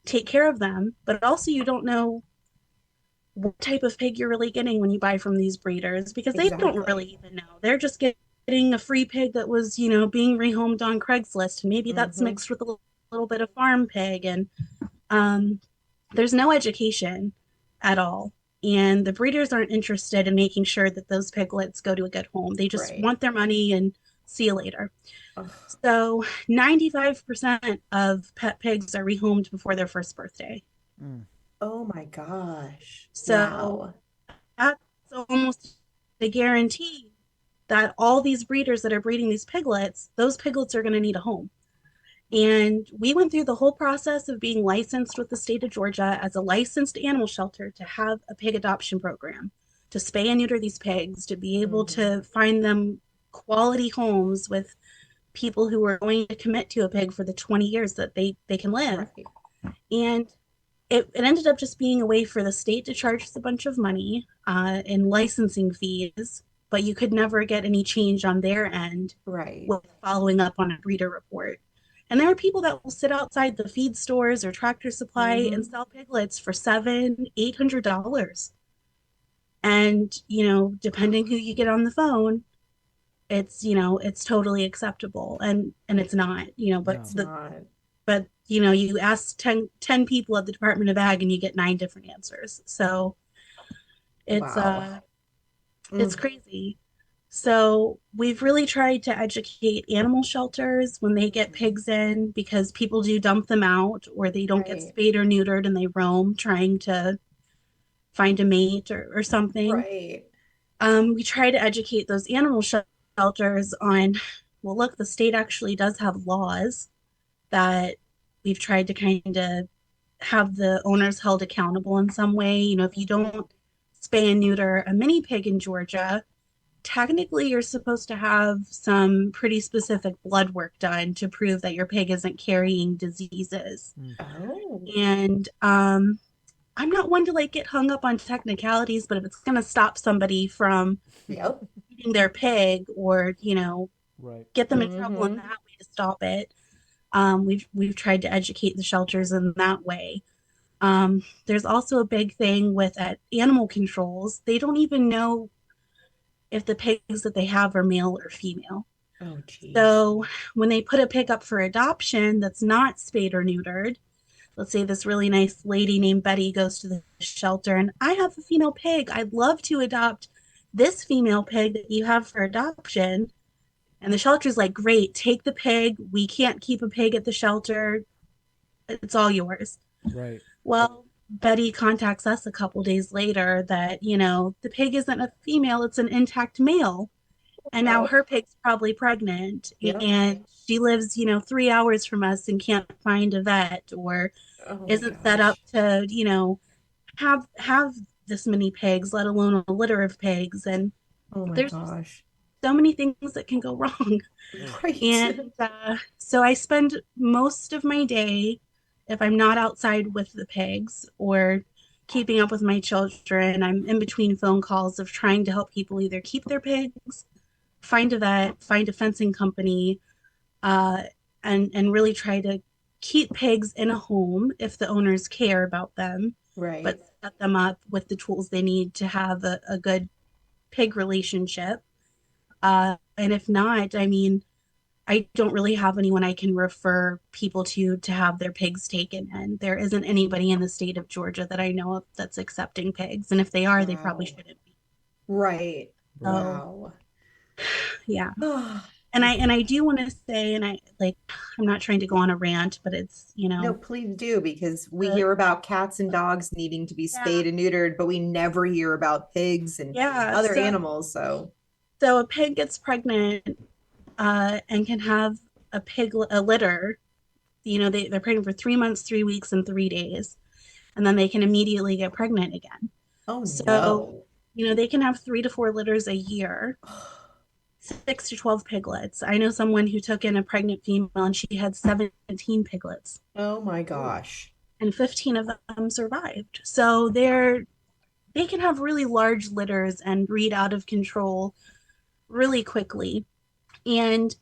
take care of them. But also, you don't know what type of pig you're really getting when you buy from these breeders because they don't really Exactly. even know. They're just getting a free pig that was, being rehomed on Craigslist, and maybe that's Hmm. mixed with a little bit of farm pig, and um, there's no education at all. And the breeders aren't interested in making sure that those piglets go to a good home. They just Right. want their money and see you later. Ugh. So 95% of pet pigs are rehomed before their first birthday. Mm. Oh my gosh. So Wow. that's almost a guarantee that all these breeders that are breeding these piglets, those piglets are going to need a home. And we went through the whole process of being licensed with the state of Georgia as a licensed animal shelter to have a pig adoption program to spay and neuter these pigs, to be able Mhm. to find them quality homes with people who are going to commit to a pig for the 20 years that they can live. Right. And it ended up just being a way for the state to charge us a bunch of money in licensing fees, but you could never get any change on their end Right. with following up on a breeder report. And there are people that will sit outside the feed stores or Tractor Supply and Mhm. sell piglets for $700, $800. And depending who you get on the phone, it's totally acceptable, and it's not, but It's No. not. you ask 10 people at the Department of Ag and you get 9 different answers. So it's Wow. uh it's Mm. crazy. So we've really tried to educate animal shelters when they get pigs in, because people do dump them out, or they don't get Right. spayed or neutered and they roam trying to find a mate or something. Right. We try to educate those animal shelters on, well, look, the state actually does have laws that we've tried to kind of have the owners held accountable in some way. If you Mhm. don't spay and neuter a mini pig in Georgia, technically you're supposed to have some pretty specific blood work done to prove that your pig isn't carrying diseases. Mm. Oh. And I'm not one to like get hung up on technicalities, but if it's going to stop somebody from Yep. eating their pig, or Right. get them in trouble in Mhm. that way to stop it, we've tried to educate the shelters in that way. There's also a big thing with animal controls. They don't even know if the pigs that they have are male or female. Oh, geez. So when they put a pig up for adoption that's not spayed or neutered, let's say this really nice lady named Betty goes to the shelter and, I have a female pig. I'd love to adopt this female pig that you have for adoption. And the shelter's like, great, take the pig. We can't keep a pig at the shelter. It's all yours. Right. Well, Betty contacts us a couple days later that, the pig isn't a female, it's an intact male. And now Oh. her pig's probably pregnant, Yep. and she lives, 3 hours from us and can't find a vet, or Oh my isn't set up gosh. to, have this many pigs, let alone a litter of pigs. And Oh my there's just gosh. so many things that can go wrong. Oh. Right. And so I spend most of my day, if I'm not outside with the pigs or keeping up with my children, I'm in between phone calls of trying to help people either keep their pigs, find a vet, find a fencing company, uh, and really try to keep pigs in a home if the owners care about them, Right. but set them up with the tools they need to have a good pig relationship. And if not, I mean, I don't really have anyone I can refer people to have their pigs taken in. There isn't anybody in the state of Georgia that I know of that's accepting pigs, and if they are, they probably Wow. shouldn't be. Right. Right. So Wow. yeah, Oh, and I do want to say, and I'm not trying to go on a rant, but it's no, please do, because we uh, hear about cats and dogs needing to be yeah, spayed and neutered, but we never hear about pigs and yeah. other So animals. So, a pig gets pregnant and can have a litter. They're pregnant for 3 months, 3 weeks, and 3 days, and then they can immediately get pregnant again. oh So, no. they can have 3 to 4 litters a year, 6 to 12 piglets. I know someone who took in a pregnant female and she had 17 piglets, Oh my Ooh. gosh. and 15 of them survived. So they can have really large litters and breed out of control really quickly. And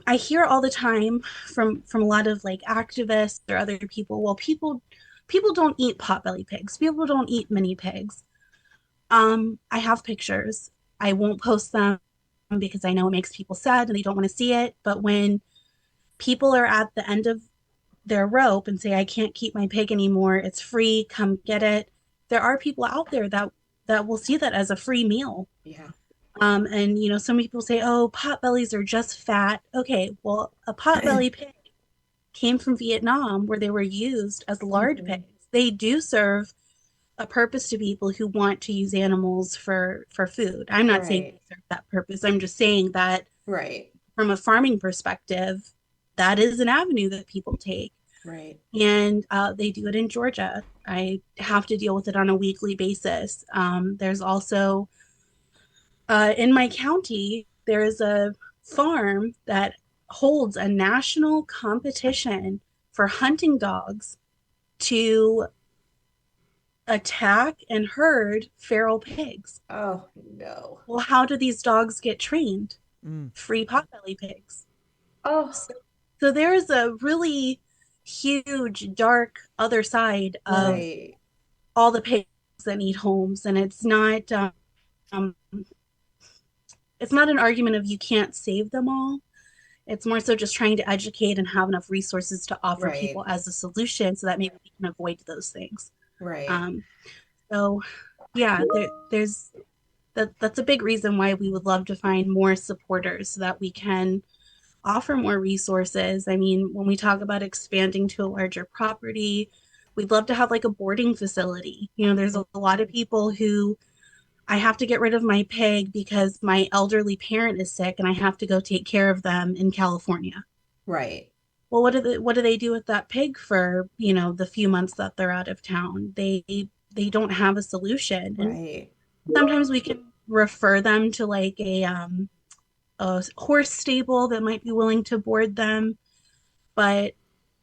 I hear all the time from a lot of like activists or other people, well, people don't eat potbelly pigs. People don't eat mini pigs. I have pictures. I won't post them because I know it makes people sad and they don't want to see it. But when people are at the end of their rope and say, I can't keep my pig anymore, it's free, come get it. There are people out there that will see that as a free meal. Yeah. And some people say, oh, potbellies are just fat. Okay, well, a potbelly pig came from Vietnam where they were used as lard Mhm. pigs. They do serve a purpose to people who want to use animals for food. I'm not saying Right. they serve that purpose. I'm just saying that Right. from a farming perspective, that is an avenue that people take. Right. And they do it in Georgia. I have to deal with it on a weekly basis. There's also in my county, there is a farm that holds a national competition for hunting dogs to attack and herd feral pigs. Oh no. Well, how do these dogs get trained? Mm. Free potbelly pigs. Oh, So, so there's a really huge, dark other side of right. all the pigs that need homes, and um, it's not an argument of you can't save them all. It's more so just trying to educate and have enough resources to offer people Right. as a solution so that maybe we can avoid those things. Right. Um, so yeah, there's that's a big reason why we would love to find more supporters so that we can offer more resources. I mean, when we talk about expanding to a larger property, we'd love to have like a boarding facility. You know, there's a lot of people who I have to get rid of my pig because my elderly parent is sick and I have to go take care of them in California. Right. Well, what do they do with that pig for, the few months that they're out of town? They don't have a solution. And Right. sometimes we can refer them to like a horse stable that might be willing to board them, but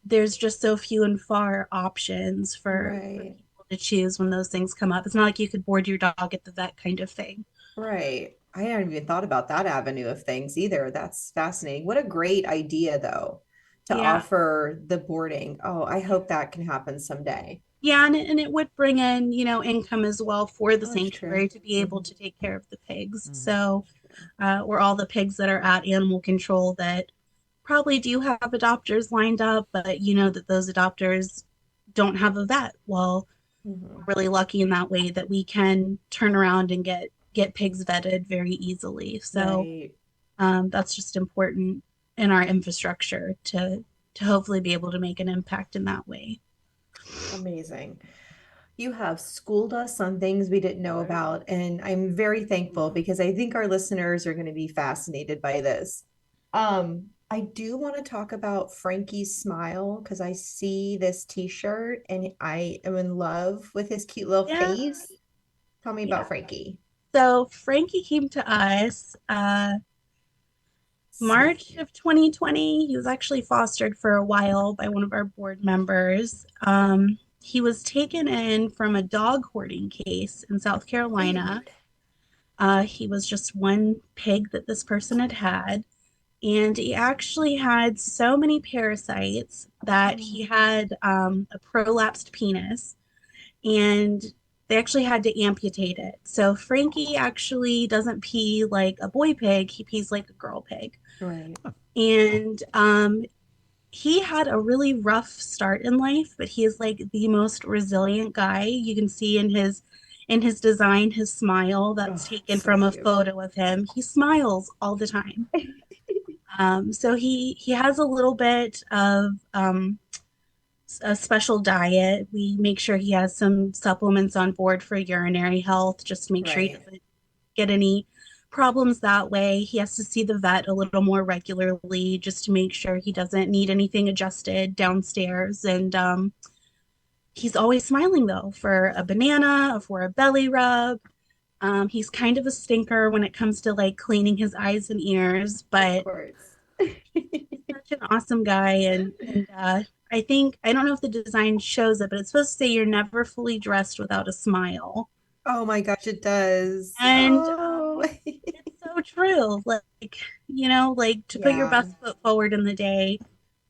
there's just so few and far options for Right. people to choose when those things come up. It's not like you could board your dog at the vet kind of thing. Right. I hadn't even thought about that avenue of things either. That's fascinating. What a great idea, though, to Yeah. offer the boarding. Oh, I hope that can happen someday. Yeah, and it would bring in, income as well for the Oh, that's true. sanctuary to be able Mhm. to take care of the pigs. Mm-hmm. So, or all the pigs that are at animal control that probably do have adopters lined up, but you know that those adopters don't have a vet. Well, we're Mhm. really lucky in that way that we can turn around and get pigs vetted very easily. So Right. that's just important in our infrastructure to hopefully be able to make an impact in that way. Amazing. You have schooled us on things we didn't know about, and I'm very thankful because I think our listeners are going to be fascinated by this. I do want to talk about Frankie's smile because I see this t-shirt and I am in love with his cute little Yeah, face. Tell me about yeah. Frankie. So Frankie came to us So March cute. of 2020. He was actually fostered for a while by one of our board members. He was taken in from a dog hoarding case in South Carolina. Rude. He was just one pig that this person had had. And he actually had so many parasites that he Oh, had a prolapsed penis, and they actually had to amputate it. So Frankie actually doesn't pee like a boy pig, he pees like a girl pig. right. And he had a really rough start in life, but he is like the most resilient guy. You can see in his design, his smile that's Oh, taken so from a cute. photo of him. He smiles all the time. So he has a little bit of a special diet. We make sure he has some supplements on board for urinary health, just to make sure he Right. doesn't get any problems that way. He has to see the vet a little more regularly just to make sure he doesn't need anything adjusted downstairs. And he's always smiling though for a banana or for a belly rub. He's kind of a stinker when it comes to like cleaning his eyes and ears, Of but course. he's such an awesome guy. And I think, I don't know if the design shows it, but it's supposed to say you're never fully dressed without a smile. Oh my gosh, it does. And Oh, it's so true. Like to put your yeah. best foot forward in the day,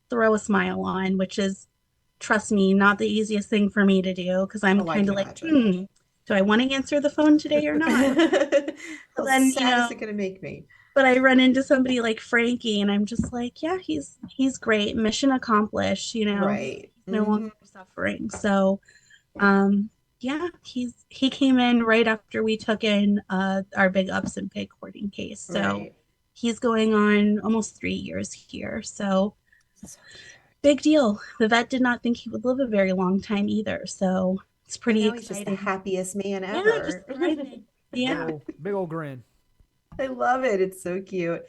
throw a smile on, which is, trust me, not the easiest thing for me to do because I'm Oh, I kind can of like, imagine. do I want to answer the phone today or not? But How then, sad is it going to make me? but I run into somebody like Frankie and I'm just like, yeah, he's great. Mission accomplished, he's Right. no Hmm. longer suffering. So um yeah, he came in right after we took in our big ups and pig hoarding case. So Right. he's going on almost 3 years here. So So cute. big deal. The vet did not think he would live a very long time either. So it's And pretty now he's just the exciting. happiest man Yeah, just ever. thriving. Yeah. Big old grin. I love it. It's so cute.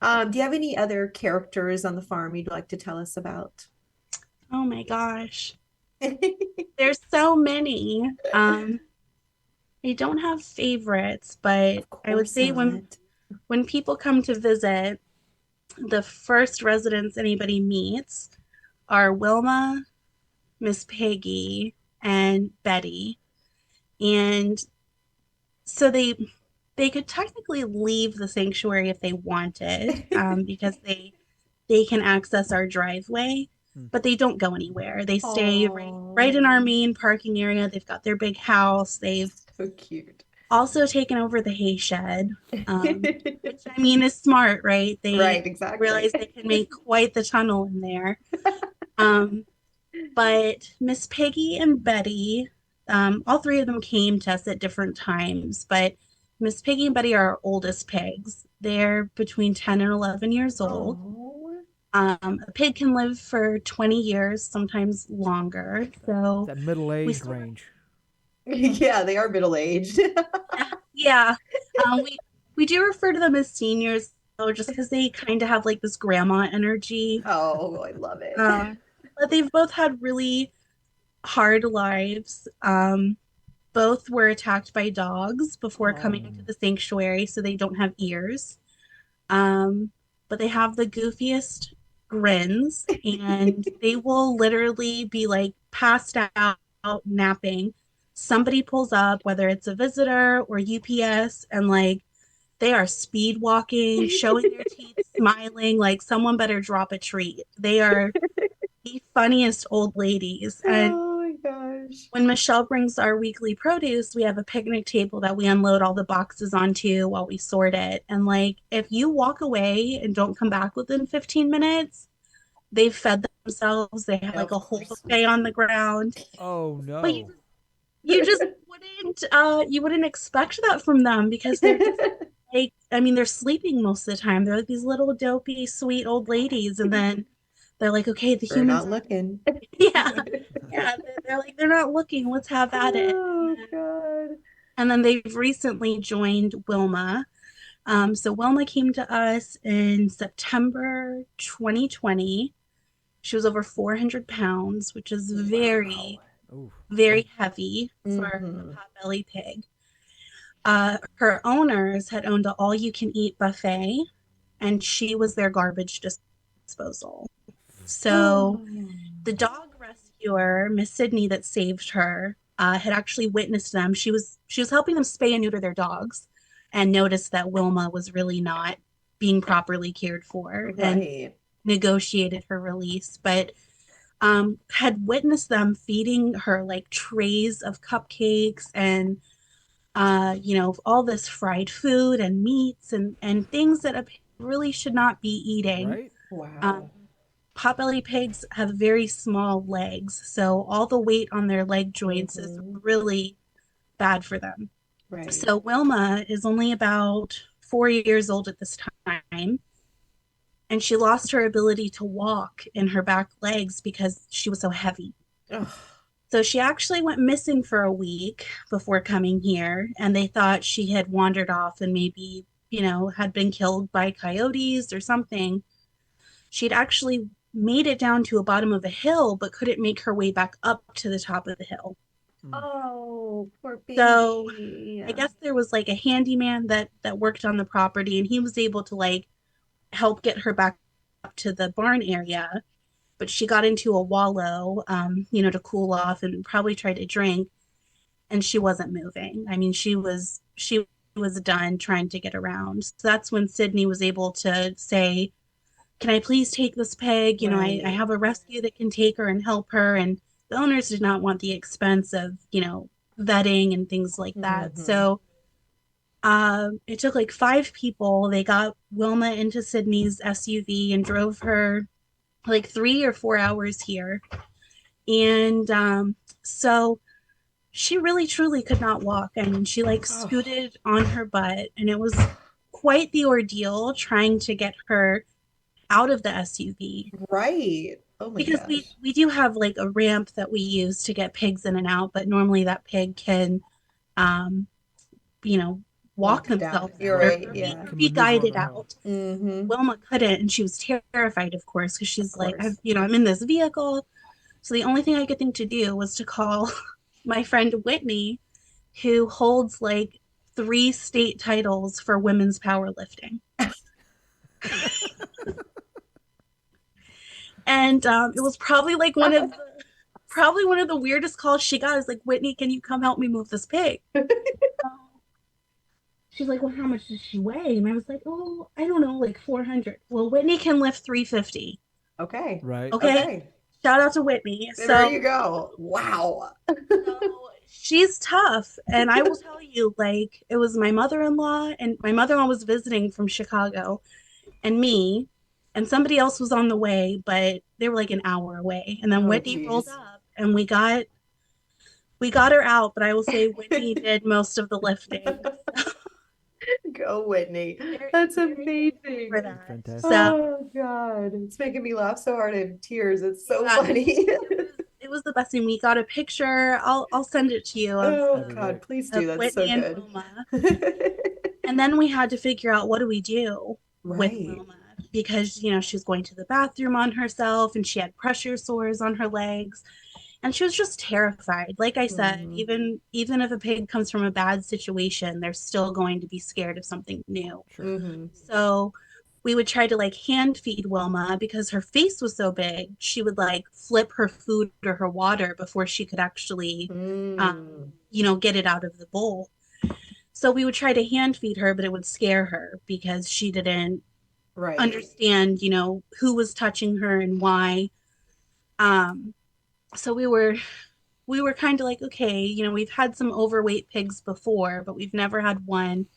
Do you have any other characters on the farm you'd like to tell us about? Oh my gosh. There's so many. I don't have favorites, but Of I would course say not. when people come to visit, the first residents anybody meets are Wilma, Miss Peggy, and Betty. And so they could technically leave the sanctuary if they wanted, because they can access our driveway, Hmm. but they don't go anywhere. They stay right in Oh, our main parking area. They've got their big house. They've so cute. also taken over the hay shed, which I mean is smart, right? They Right, exactly. realize they can make quite the tunnel in there. Um, but Miss Peggy and Betty, all three of them came to us at different times, but Miss Piggy and Betty are our oldest pigs. They're between 10 and 11 years old. Oh, A pig can live for 20 years, sometimes longer. So That middle we aged sort of, range. yeah, they are middle-aged. yeah, yeah. We do refer to them as seniors, though, just because they kind of have like this grandma energy. Oh, I love it. Um, but they've both had really hard lives. Both were attacked by dogs before Oh, coming into the sanctuary, so they don't have ears. Um, but they have the goofiest grins, and they will literally be like passed out napping. Somebody pulls up, whether it's a visitor or UPS, and like they are speed walking, showing their teeth, smiling, like someone better drop a treat. They are the funniest old ladies. And oh my gosh. when Michelle brings our weekly produce, we have a picnic table that we unload all the boxes onto while we sort it. And like, if you walk away and don't come back within 15 minutes, they've fed themselves. They have like Of a whole course. buffet on the ground. Oh But no. you just you wouldn't expect that from them because they're just like, I mean, they're sleeping most of the time. They're like these little dopey, sweet old ladies. And then they're like, okay, the We're humans not are, looking. yeah, yeah. They're like, they're not looking. Let's have at it. Oh God. And then they've recently joined Wilma. So Wilma came to us in September 2020. She was over 400 pounds, which is Wow. very, Oh. very heavy for a Hmm. potbelly pig. Her owners had owned an all you can eat buffet, and she was their garbage disposal. So Oh. the dog rescuer, Miss Sydney, that saved her, had actually witnessed them. She was helping them spay and neuter their dogs, and noticed that Wilma was really not being properly cared for, and Right. negotiated her release. But had witnessed them feeding her like trays of cupcakes and all this fried food and meats and things that a pig really should not be eating. Right? Um, Wow. Potbelly pigs have very small legs, so all the weight on their leg joints is Hmm. really bad for them. Right. So Wilma is only about 4 years old at this time, and she lost her ability to walk in her back legs because she was so heavy. Ugh. So she actually went missing for a week before coming here, and they thought she had wandered off and maybe, had been killed by coyotes or something. She'd actually made it down to the bottom of a hill, but couldn't make her way back up to the top of the hill. Mm. Oh, poor So baby. I guess there was like a handyman that worked on the property, and he was able to like help get her back up to the barn area. But she got into a wallow, to cool off and probably tried to drink, and she wasn't moving. I mean, she was done trying to get around. So that's when Sydney was able to say, "Can I please take this pig? I Right. have a rescue that can take her and help her." And the owners did not want the expense of, vetting and things like that. Hmm. So it took like 5 people. They got Wilma into Sydney's SUV and drove her like 3 or 4 hours here. And so she really truly could not walk. I mean, she like Oh, scooted on her butt, and it was quite the ordeal trying to get her out of the SUV, right. Oh my because we gosh. we do have like a ramp that we use to get pigs in and out, but normally that pig can um you know walk Walk down. themselves You're out, right. or be Yeah. or Can be maneuver on guided the hill. out. Hmm. Wilma couldn't, and she was terrified, of course, because Of she's like, course. I'm in this vehicle. So the only thing I could think to do was to call my friend Whitney, who holds like 3 state titles for women's powerlifting. And it was probably like one of the weirdest calls she got. Is like, Whitney, can you come help me move this pig? She's like, well, how much does she weigh? And I was like, oh, I don't know, like 400. Well, Whitney can lift 350. Okay. Right. Okay. Okay. Shout out to Whitney. There you go. Wow. So she's tough. And I will tell you, like, it was my mother-in-law, and my mother-in-law was visiting from Chicago, and me, and somebody else was on the way, but they were like an hour away. And then Oh, Whitney rolled geez. up and we got her out, but I will say Whitney did most of the lifting. Go, Whitney. Very, That's very grateful amazing. for that. Fantastic. So Oh God, it's making me laugh so hard I have tears. It's so yeah, funny. it was the best thing. We got a picture. I'll send it to you Oh That'd be God, great. please of do. That's so Whitney and good. Wilma. And then we had to figure out, what do we do with Right. Wilma, because she was going to the bathroom on herself, and she had pressure sores on her legs, and she was just terrified. Like I said, Mhm. even if a pig comes from a bad situation, they're still going to be scared of something new. Sure. Mhm. So we would try to like hand feed Wilma, because her face was so big. She would like flip her food or her water before she could actually, Mm. get it out of the bowl. So we would try to hand feed her, but it would scare her because she didn't Right. understand, who was touching her and why. Um, so we were kind of like, okay, we've had some overweight pigs before, but we've never had one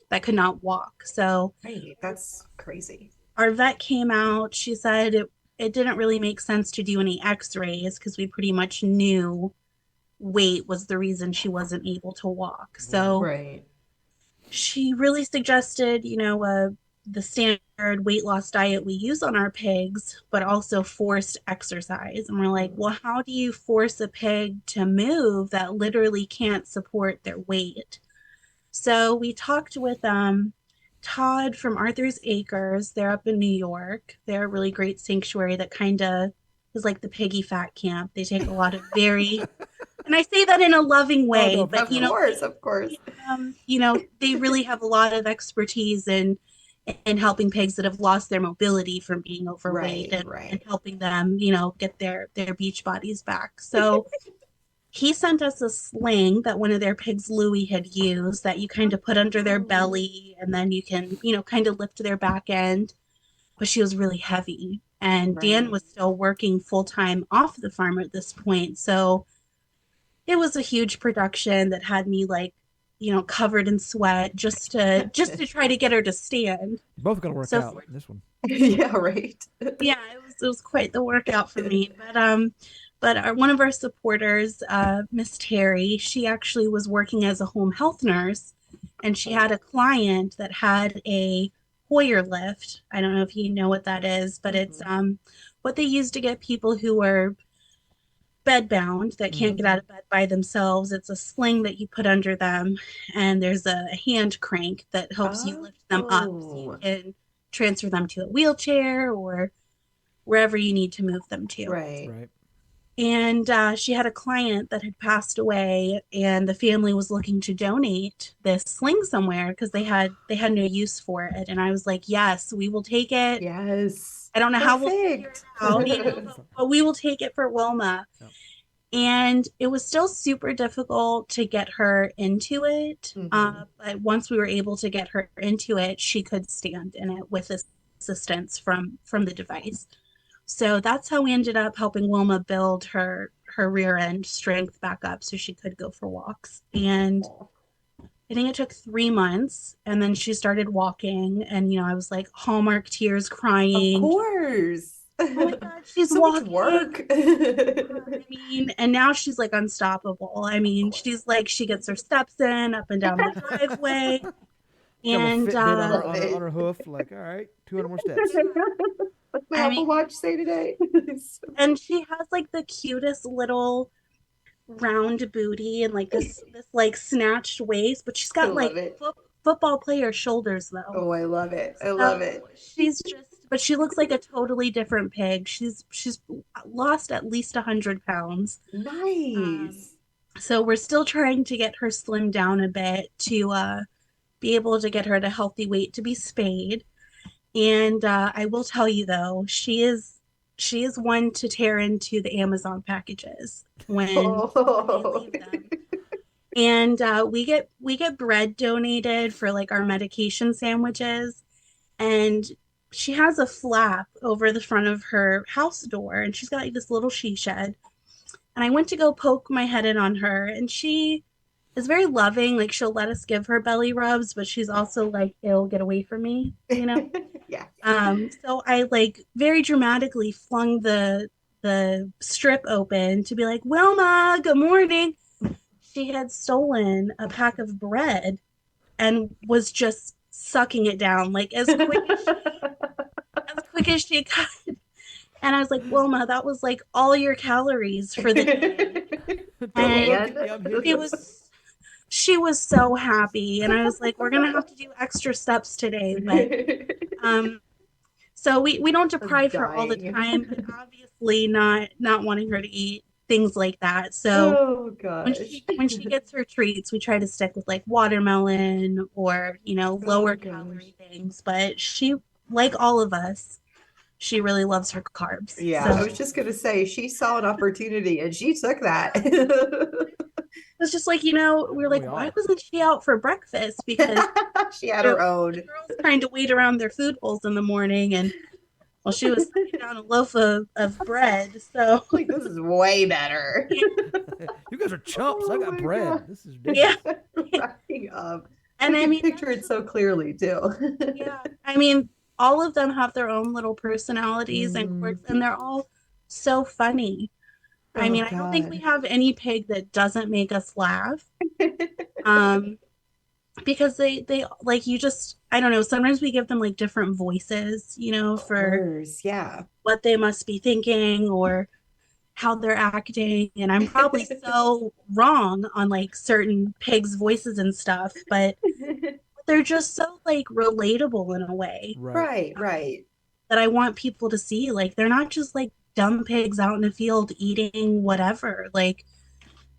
that could not walk. So Right. That's crazy. our vet came out. She said it didn't really make sense to do any x-rays, because we pretty much knew weight was the reason she wasn't able to walk. So Right. she really suggested, the standard weight loss diet we use on our pigs, but also forced exercise. And we're like, Mm. well, how do you force a pig to move that literally can't support their weight? So we talked with Todd from Arthur's Acres. They're up in New York. They're a really great sanctuary that kind of is like the piggy fat camp. They take a lot of very, and I say that in a loving Oh way, no, but Of course, of course. they really have a lot of expertise in helping pigs that have lost their mobility from being overweight, Right, and right. helping them, get their beach bodies back. So he sent us a sling that one of their pigs, Louie, had used, that you kind of put under their Oh, belly, and then you can, kind of lift their back end. But she was really heavy. And Dan right. was still working full time off the farm at this point. So it was a huge production that had me like, covered in sweat, just to try to get her to stand. Both gonna work So out in this one. Yeah, right. yeah, it was quite the workout for me. But one of our supporters, Miss Terry, she actually was working as a home health nurse, and she had a client that had a Hoyer lift. I don't know if you know what that is, but it's Mhm. what they use to get people who are bedbound that can't get Mm-hmm. out of bed by themselves. It's a sling that you put under them, and there's a hand crank that helps you lift them up so you Oh, can transfer them to a wheelchair or wherever you need to move them to. right. Right. And she had a client that had passed away, and the family was looking to donate this sling somewhere because they had no use for it. And I was like, yes, we will take it. Yes. I don't know how we'll figure it Perfect. out, but we will take it for Wilma. Yeah. And it was still super difficult to get her into it. Mhm. But once we were able to get her into it, she could stand in it with assistance from the device. So that's how we ended up helping Wilma build her rear end strength back up so she could go for walks. And I think it took 3 months, and then she started walking, and I was like Hallmark tears, Of crying. course. Oh my God, she's So much walking. work. I mean, and now she's like unstoppable. I Of mean, course. she's like, she gets her steps in up and down the driveway. Got a little And Fitbit on her Love on her it. on her hoof. Like, all right, 200 more steps. What's my I Apple mean, Watch say today? and she has like the cutest little round booty, and like this like snatched waist, but she's I got like love it. football player shoulders though. Oh, I love it. I love So it. she's just but she looks like a totally different pig. She's lost at least 100 pounds. Um, Nice. so we're still trying to get her slimmed down a bit to be able to get her at a healthy weight to be spayed. And I will tell you though, she is one to tear into the Amazon packages when they Oh. leave them. And we get bread donated for like our medication sandwiches, and she has a flap over the front of her house door, and she's got like this little she shed. And I went to go poke my head in on her, and she is very loving. Like she'll let us give her belly rubs, but she's also like, "Ill, get away from me," you know. Yeah. So I like very dramatically flung the strip open to be like, "Wilma, good morning." She had stolen a pack of bread and was just sucking it down like as quick as she could. And I was like, Wilma, that was like all your calories for the day. Don't And look at me. I'm she hideous. was she was so happy. And I was like, we're gonna have to do extra steps today. But um so we don't I'm deprive her all the dying. time, but obviously not wanting her to eat things like that. So Oh when gosh. she gets her treats, we try to stick with like watermelon or, Oh lower gosh. calorie things. But she, like all of us, she really loves her carbs. Yeah, I So was just gonna say she saw an opportunity and she took that. it's just like, we were Don't like, we why all? wasn't she out for breakfast? Because She had there her were own. the girls trying to wait around their food bowls in the morning, and well, she was sucking down a loaf of bread. So Like this is way better. yeah, You guys are chumps. I Oh got my bread. God. This is yeah. ridiculous. Cracking up. I And I can mean, picture it that's so clearly too. yeah. I mean, all of them have their own little personalities and Hmm. quirks, and they're all so funny. I Oh mean, I don't think we God. have any pig that doesn't make us laugh. Um, because they like you just I don't know, sometimes we give them like different voices, Of for course, yeah. what they must be thinking or how they're acting. And I'm probably so wrong on like certain pigs' voices and stuff, but they're just so like relatable in a way Right. Right, right, that I want people to see. Like they're not just like dumb pigs out in the field eating whatever. Like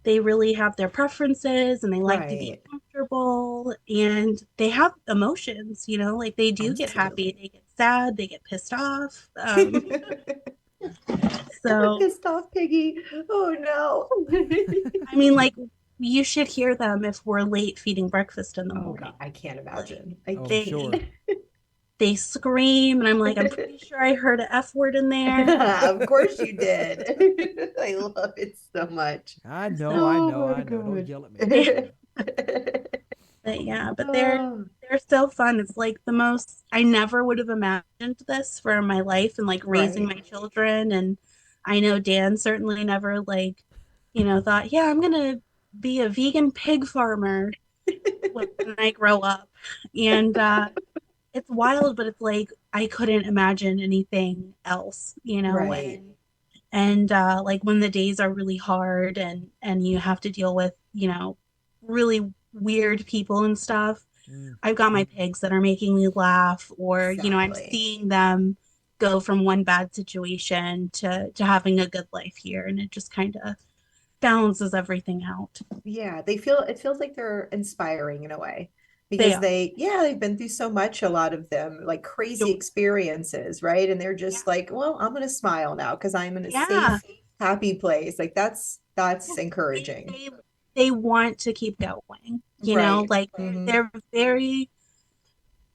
they really have their preferences and they like to be right. comfortable and they have emotions, like they do get happy, Absolutely. they get sad, they get pissed off. You're a So pissed off piggy. Oh no. I mean, like, you should hear them if we're late feeding breakfast in the Oh God, morning. I can't Like imagine. I Oh, I'm they sure. they scream and I'm like, I'm pretty sure I heard a F word in there. Of course you did. I love it so much. I know. I Oh know. my I know. Don't God. yell at me. I know. But yeah, but they're Oh, they're so fun. It's like the most I never would have imagined this for my life and like raising right. my children. And I know Dan certainly never like, thought, yeah, I'm gonna be a vegan pig farmer when I grow up. And it's wild, but it's like I couldn't imagine anything else, Right. and like when the days are really hard and you have to deal with, really weird people and stuff. Mm. I've got my pigs that are making me laugh, or I'm Exactly. seeing them go from one bad situation to having a good life here, and it just kind of balances everything out. Yeah, it feels like they're inspiring in a way They because are. they've been through so much, a lot of them, like crazy Sure. experiences, right? And they're Yeah. just like, well, I'm gonna smile now because I'm in a Yeah. safe, happy place. Like Yeah. that's They encouraging. they they want to keep going. Right. Like Mm-hmm. they're very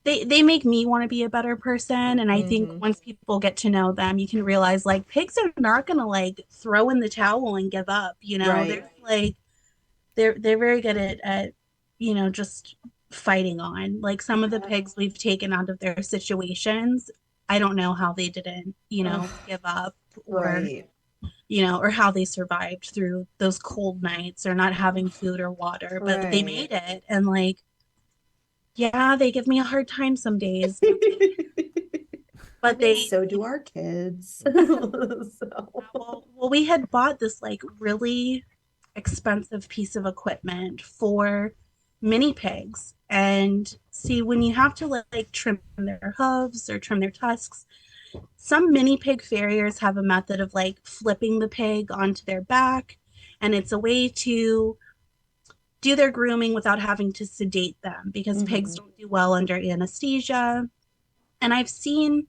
they make me want to be a better person. And I think Mm-hmm. once people get to know them, you can realize like pigs are not gonna like throw in the towel and give up. Right. They're like they're very good at just fighting on. Like some of the Yeah. pigs we've taken out of their situations, I don't know how they didn't, Oh, give up or right. or how they survived through those cold nights or not having food or water, but they Right. made it. And like, yeah, they give me a hard time some days, but And they, so do our kids. yeah, So, well, we had bought this like really expensive piece of equipment for mini pigs. And see, when you have to like trim their hooves or trim their tusks, Some mini pig farriers have a method of like flipping the pig onto their back, and it's a way to do their grooming without having to sedate them because pigs Hmm. don't do well under anesthesia. And I've seen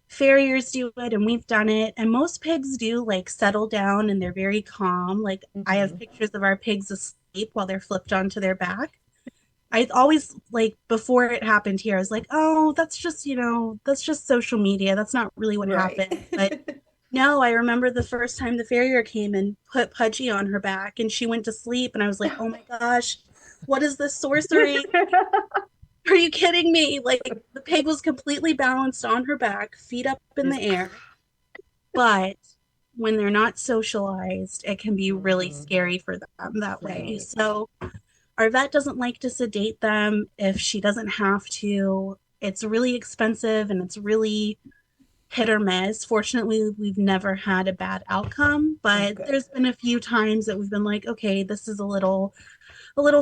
farriers do it and we've done it, and most pigs do like settle down and they're very calm. Like I have Hmm. pictures of our pigs asleep while they're flipped onto their back. I always like before it happened here, I was like, oh, that's just, that's just social media. That's not really what Right. happened. But no, I remember the first time the farrier came and put Pudgy on her back and she went to sleep. And I was like, oh my gosh, what is this sorcery? Are you kidding me? Like the pig was completely balanced on her back, feet up in the Just, air. But when they're not socialized, it can be really mhm. scary for them that way. Right. So our vet doesn't like to sedate them if she doesn't have to. It's really expensive and it's really hit or miss. Fortunately, we've never had a bad outcome, Oh, but good. there's been a few times that we've been like, okay, this is a little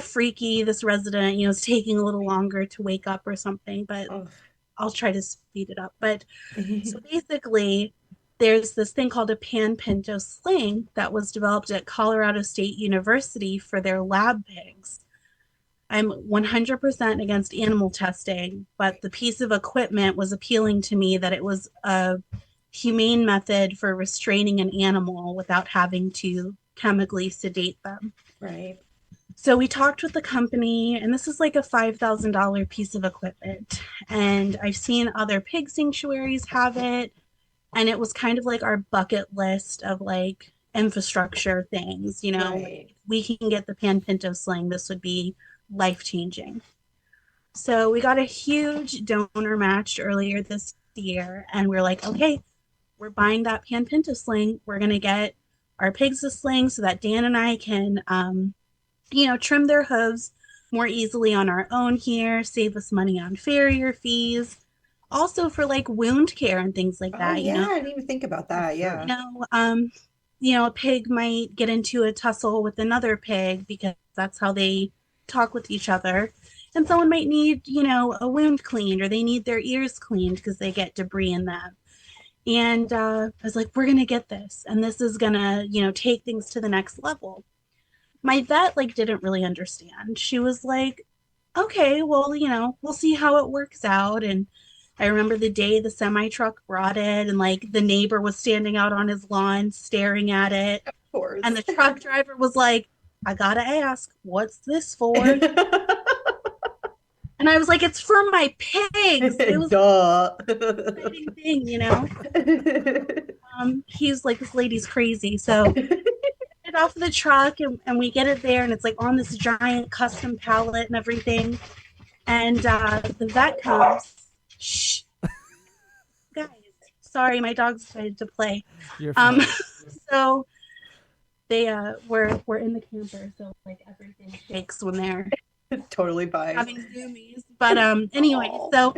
freaky. This resident, is taking a little longer to wake up or something, but Oh. I'll try to speed it up. But so basically, there's this thing called a pan pinto sling that was developed at Colorado State University for their lab pigs. I'm 100% against animal testing, but the piece of equipment was appealing to me that it was a humane method for restraining an animal without having to chemically sedate them. Right. So we talked with the company, and this is like a $5,000 piece of equipment. And I've seen other pig sanctuaries have it, and it was kind of like our bucket list of like infrastructure things. Like Right. if we can get the Pan Pinto sling, this would be life changing. So we got a huge donor match earlier this year, and we're like, okay, we're buying that Pan Pinto sling. We're gonna get our pigs a sling so that Dan and I can, trim their hooves more easily on our own here, save us money on farrier fees, also for like wound care and things like Oh, that. yeah. I didn't even think about Oh, that. sure. Yeah. A pig might get into a tussle with another pig because that's how they talk with each other. And someone might need, a wound cleaned or they need their ears cleaned because they get debris in them. And I was like, we're going to get this. And this is going to, take things to the next level. My vet, like, didn't really understand. She was like, okay, well, we'll see how it works out. And I remember the day the semi truck brought it, and like the neighbor was standing out on his lawn staring at it. Of And course. the truck driver was like, I gotta ask, what's this for? And I was like, it's for my pigs. It was Duh. an exciting thing. He's like, this lady's crazy. So it off the truck and we get it there and it's like on this giant custom pallet and everything. And the vet comes. Shh, guys. Sorry, my dog decided to play. You're Um, fine. so they we're in the camper, so like everything shakes when they're Totally fine. having zoomies. But anyway, Oh. so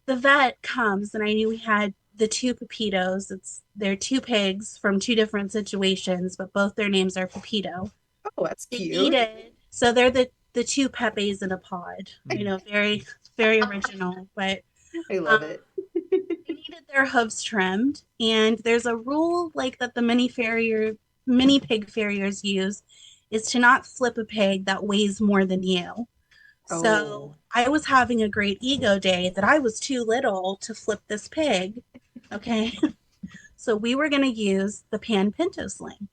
the vet comes and I knew we had the two Pepitos. They're two pigs from two different situations, but both their names are Pepito. Oh, that's They cute. needed so they're the two Pepes in a pod. Very very original, but I love um, it. they needed their hooves trimmed, and there's a rule like that the mini pig farriers use is to not flip a pig that weighs more than you. So Oh. I was having a great ego day that I was too little to flip this pig. Okay. So we were going to use the pan pinto sling.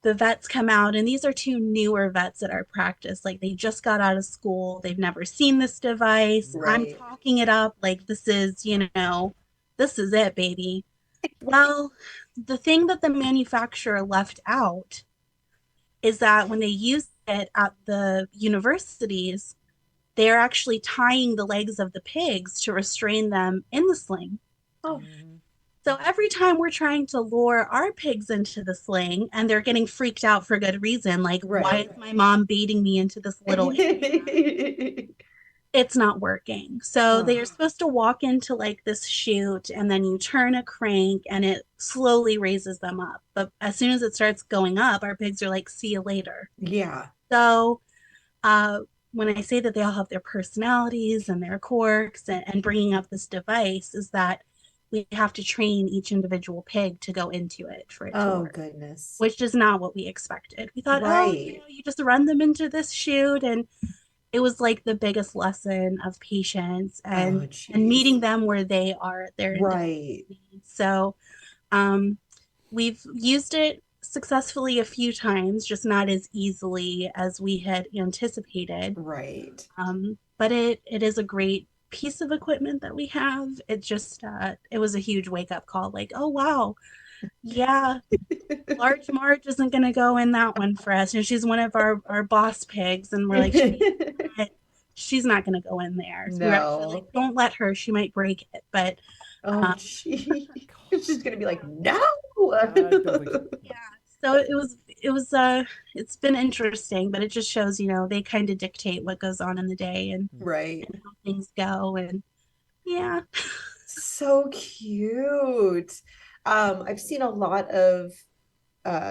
The vets come out, and these are two newer vets at our practice. Like they just got out of school, they've never seen this device. I'm Right. talking it up like this is it, baby. Well, the thing that the manufacturer left out is that when they use it at the universities, they're actually tying the legs of the pigs to restrain them in the sling. Oh. Mhm. So every time we're trying to lure our pigs into the sling and they're getting freaked out for good reason, like, why Right. is my mom baiting me into this little area? It's not working. So they are Oh. supposed to walk into like this chute and then you turn a crank and it slowly raises them up. But as soon as it starts going up, our pigs are like, see you later. Yeah. So uh, when I say that they all have their personalities and their quirks and bringing up this device is that we have to train each individual pig to go into it for it to Oh, work, goodness. which is not what we expected. We thought, oh, Right. you just run them into this chute, and it was like the biggest lesson of patience Oh, and geez. meeting them where they are at their individual Right. needs. So um, we've used it successfully a few times, just not as easily as we had anticipated. Right. But it is a great piece of equipment that we have. It just it was a huge wake up call. Like, oh wow, yeah, large Marge isn't going to go in that one for us, and she's one of our boss pigs, and we're like, not, she's not going to go in there. So we were actually like, No. don't let her; she might break it. But Oh, um, gee. She's gonna be like, no. I don't think so. yeah, so it's been interesting, but it just shows, they kind of dictate what goes on in the day Right. and how things go, and yeah. So cute. I've seen a lot of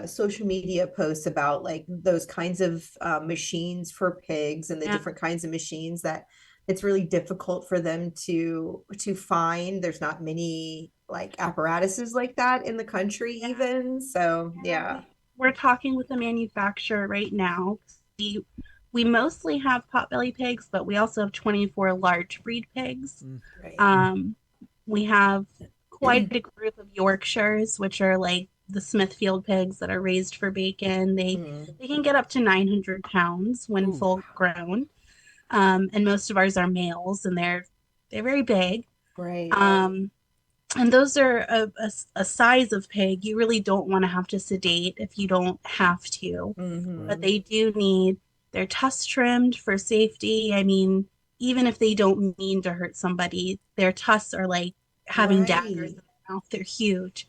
social media posts about like those kinds of machines for pigs and the Yeah. different kinds of machines that it's really difficult for them to find. There's not many like apparatuses like that in the country Yeah. even. So Yeah, yeah. we're talking with the manufacturer right now. We mostly have potbelly pigs, but we also have 24 large breed pigs. Mm. Right. Um, we have quite a group of Yorkshires, which are like the Smithfield pigs that are raised for bacon. They Mm. they can get up to 900 pounds when Ooh. full grown, and most of ours are males, and they're very big. Right. Um, and those are a size of pig you really don't want to have to sedate if you don't have to, Right. but Mm-hmm. they do need their tusks trimmed for safety. I mean, even if they don't mean to hurt somebody, their tusks are like having daggers in Right. their mouth. They're huge.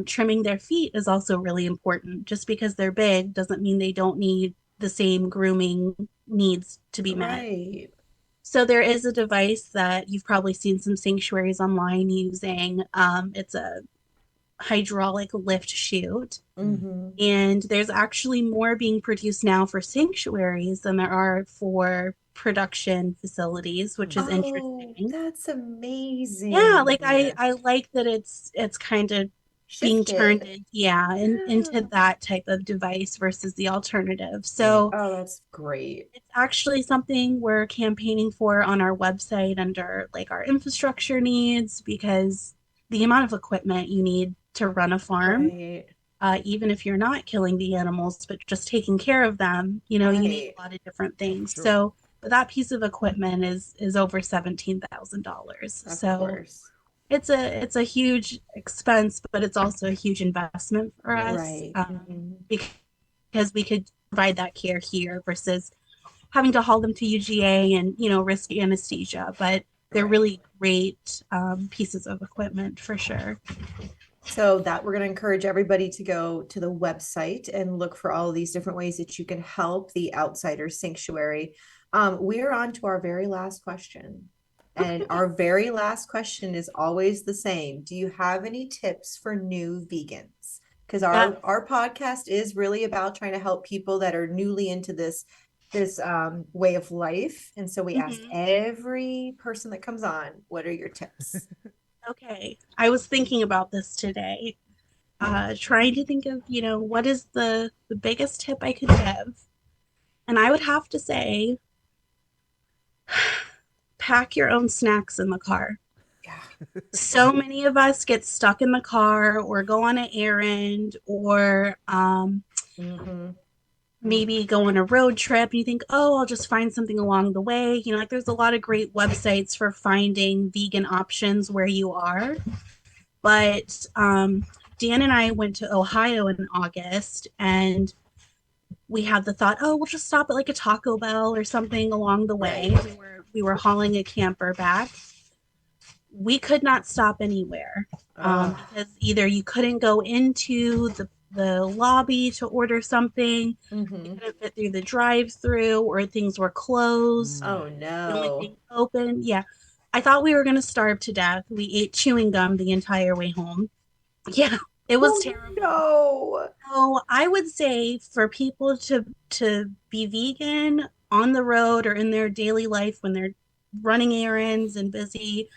Trimming their feet is also really important. Just because they're big doesn't mean they don't need the same grooming needs to be met. Right. So there is a device that you've probably seen some sanctuaries online using. It's a hydraulic lift chute. Mm. Mm-hmm. And there's actually more being produced now for sanctuaries than there are for production facilities, which is Oh, interesting. that's Yeah, like amazing. I like that it's kind of being turned Shifted. in, yeah, into Yeah. that type of device versus the alternative. Right. So Oh, that's great. it's actually something we're campaigning for on our website under like our infrastructure needs, because the amount of equipment you need to run a farm, Right. even if you're not killing the animals, but just taking care of them, you need Right. a lot of different things. Sure. So, but that piece of equipment is over $17,000. Of So course. it's a huge expense, but it's also a huge investment for Right. us, Right. Hmm. because we could provide that care here versus having to haul them to UGA and risk anesthesia. But they're Right. really great pieces of equipment for sure. So that we're going to encourage everybody to go to the website and look for all of these different ways that you can help the Outsiders Sanctuary. We're on to our very last question. And our very last question is always the same. Do you have any tips for new vegans? Because Yeah. our podcast is really about trying to help people that are newly into this way of life. And so we ask Mhm. every person that comes on, what are your tips? Okay. I was thinking about this today, trying to think of, what is the biggest tip I could give. And I would have to say, pack your own snacks in the car. Yeah. So many of us get stuck in the car or go on an errand or Mm-hmm. maybe go on a road trip and you think, oh, I'll just find something along the way. Like there's a lot of great websites for finding vegan options where you are. But Dan and I went to Ohio in August, and we had the thought, oh, we'll just stop at like a Taco Bell or something along the way. Right. We were hauling a camper back. We could not stop anywhere, Oh, because either you couldn't go into the lobby to order something, you mm-hmm. couldn't fit through the drive-through, or things were closed. Mm. Oh The only no. thing open, yeah. I thought we were going to starve to death. We ate chewing gum the entire way home. Yeah, it was Oh terrible. no. So I would say for people to be vegan on the road or in their daily life when they're running errands and busy,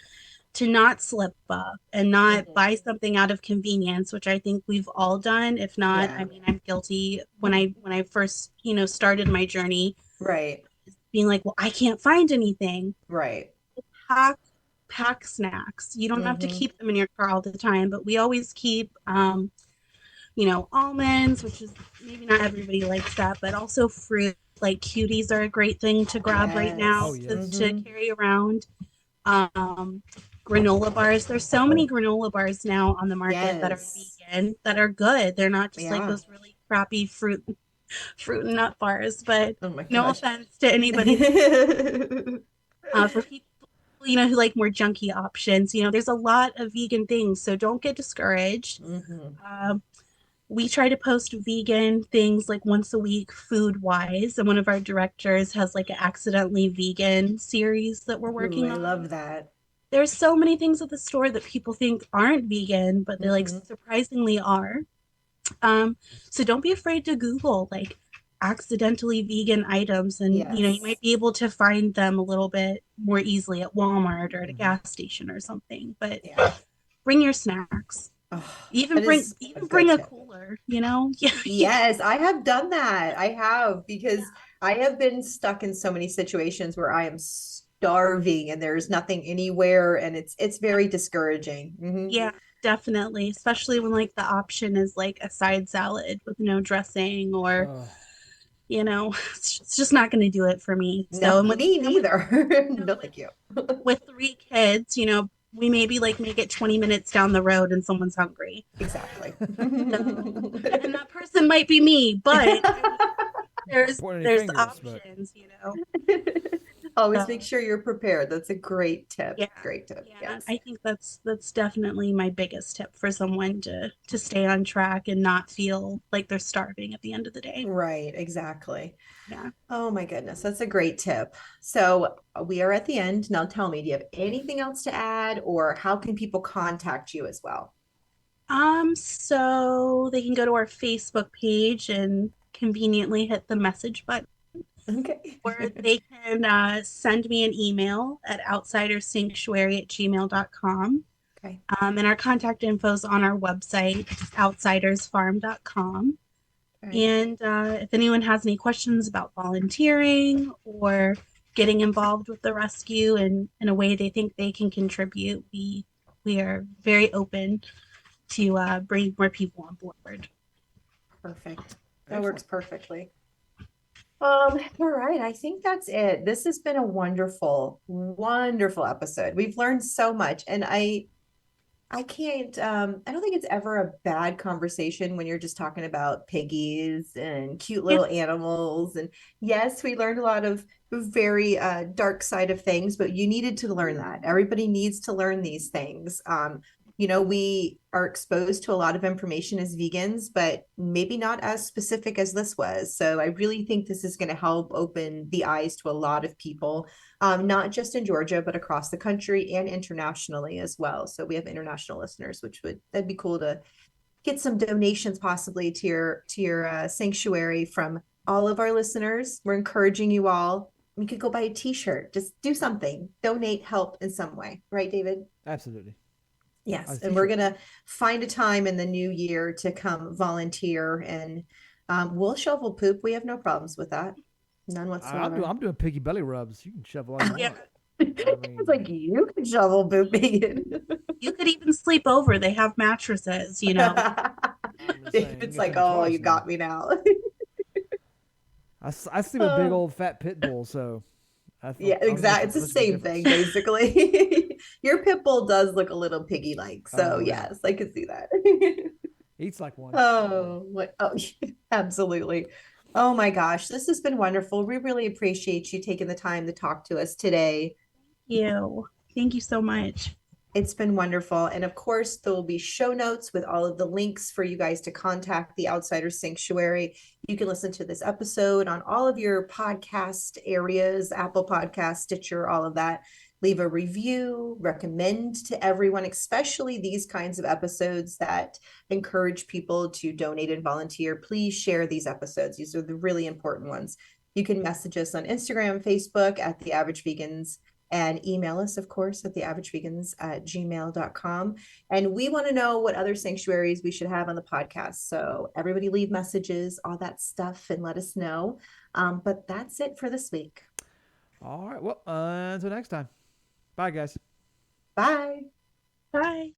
to not slip up and not Mhm. buy something out of convenience, which I think we've all done. If not, I Yeah. mean, I'm guilty when I first, started my journey, Right. being like, well, I can't find anything. Right. Pack pack snacks. You don't have to Hmm. keep them in your car all the time, but we always keep almonds, which is maybe not everybody likes that, but also fruit. Like cuties are a great thing to grab right Oh now Yes. to yes. Hmm. carry around. Um, Granola bars. There's so many granola bars now on the market that are Yes. vegan that are good. They're not just like Yeah. those really crappy fruit and nut bars. But Oh my no gosh. offense to anybody. For people who like more junky options, there's a lot of vegan things, so don't get discouraged. Hmm. Um, we try to post vegan things like once a week, food wise, and one of our directors has like an accidentally vegan series that we're Ooh, working I on. love that. There's so many things at the store that people think aren't vegan, but they like Hmm. surprisingly are. Um, so don't be afraid to Google like accidentally vegan items, and you Yes. might be able to find them a little bit more easily at Walmart or at a Hmm. gas station or something. But Yeah. bring your snacks. Oh, Even that bring is a even good bring a tip. cooler. Yeah, Yes, I have done that. I have because I have been stuck in so many situations where I am starving and there's nothing anywhere and it's very discouraging. Hmm. yeah, definitely. Especially when like the option is like a side salad with no dressing or Uh, it's just not going to do it for me. No, So and with me and with neither. you know No, with thank you. with three kids, we maybe like make it 20 minutes down the road and someone's hungry. Exactly. So, and that person might be me, but I mean, not there's pointing any there's fingers, but options. Always make So, sure you're prepared. That's a great tip. yeah. Great tip. Yeah, Yes. I think that's definitely my biggest tip for someone to stay on track and not feel like they're starving at the end of the day. Right, exactly. Yeah. Oh my goodness, that's a great tip. So we are at the end. Now tell me, do you have anything else to add, or how can people contact you as well? So they can go to our Facebook page and conveniently hit the message button, Okay. or they can send me an email at outsidersanctuary@gmail.com. Okay. And our contact info is on our website, outsidersfarm.com. Okay. And if anyone has any questions about volunteering or getting involved with the rescue in a way they think they can contribute, we are very open to bring more people on board. Perfect. That works excellent. perfectly. All right. I think that's it. This has been a wonderful, wonderful episode. We've learned so much, and I can't, I don't think it's ever a bad conversation when you're just talking about piggies and cute Yeah, little animals. And yes, we learned a lot of very dark side of things, but you needed to learn that. Everybody needs to learn these things. We are exposed to a lot of information as vegans, but maybe not as specific as this was. So I really think this is going to help open the eyes to a lot of people, not just in Georgia, but across the country and internationally as well. So we have international listeners, that'd be cool to get some donations possibly to your sanctuary from all of our listeners. We're encouraging you all. We could go buy a T-shirt. Just do something. Donate, help in some way, right, David? Absolutely. Yes, A and we're t-shirt. gonna find a time in the new year to come volunteer, and we'll shovel poop. We have no problems with that, none I'm doing whatsoever. I'm doing piggy belly rubs. You can shove all you yeah. want. I It's like mean, you can shovel poop, Megan. You could even sleep over. They have mattresses. I'm just saying you can David's get like, to me oh, you twice now. got me now. I sleep with a big Oh, old fat pit bull, so yeah, I guess exactly. It's the that's a big same difference. thing, basically. Your pit bull does look a little piggy-like, so Oh yeah, yes, I can see that. eats like one. Oh, what? Oh, absolutely. Oh my gosh, this has been wonderful. We really appreciate you taking the time to talk to us today. Thank you so much. It's been wonderful. And of course, there will be show notes with all of the links for you guys to contact the Outsider Sanctuary. You can listen to this episode on all of your podcast areas, Apple Podcast, Stitcher, all of that. Leave a review, recommend to everyone, especially these kinds of episodes that encourage people to donate and volunteer. Please share these episodes. These are the really important ones. You can message us on Instagram, Facebook at The Average Vegans. and email us, of course, at theaveragevegans@gmail.com. And we want to know what other sanctuaries we should have on the podcast. So everybody leave messages, all that stuff, and let us know. But that's it for this week. All right. Well, until next time. Bye, guys. Bye. Bye.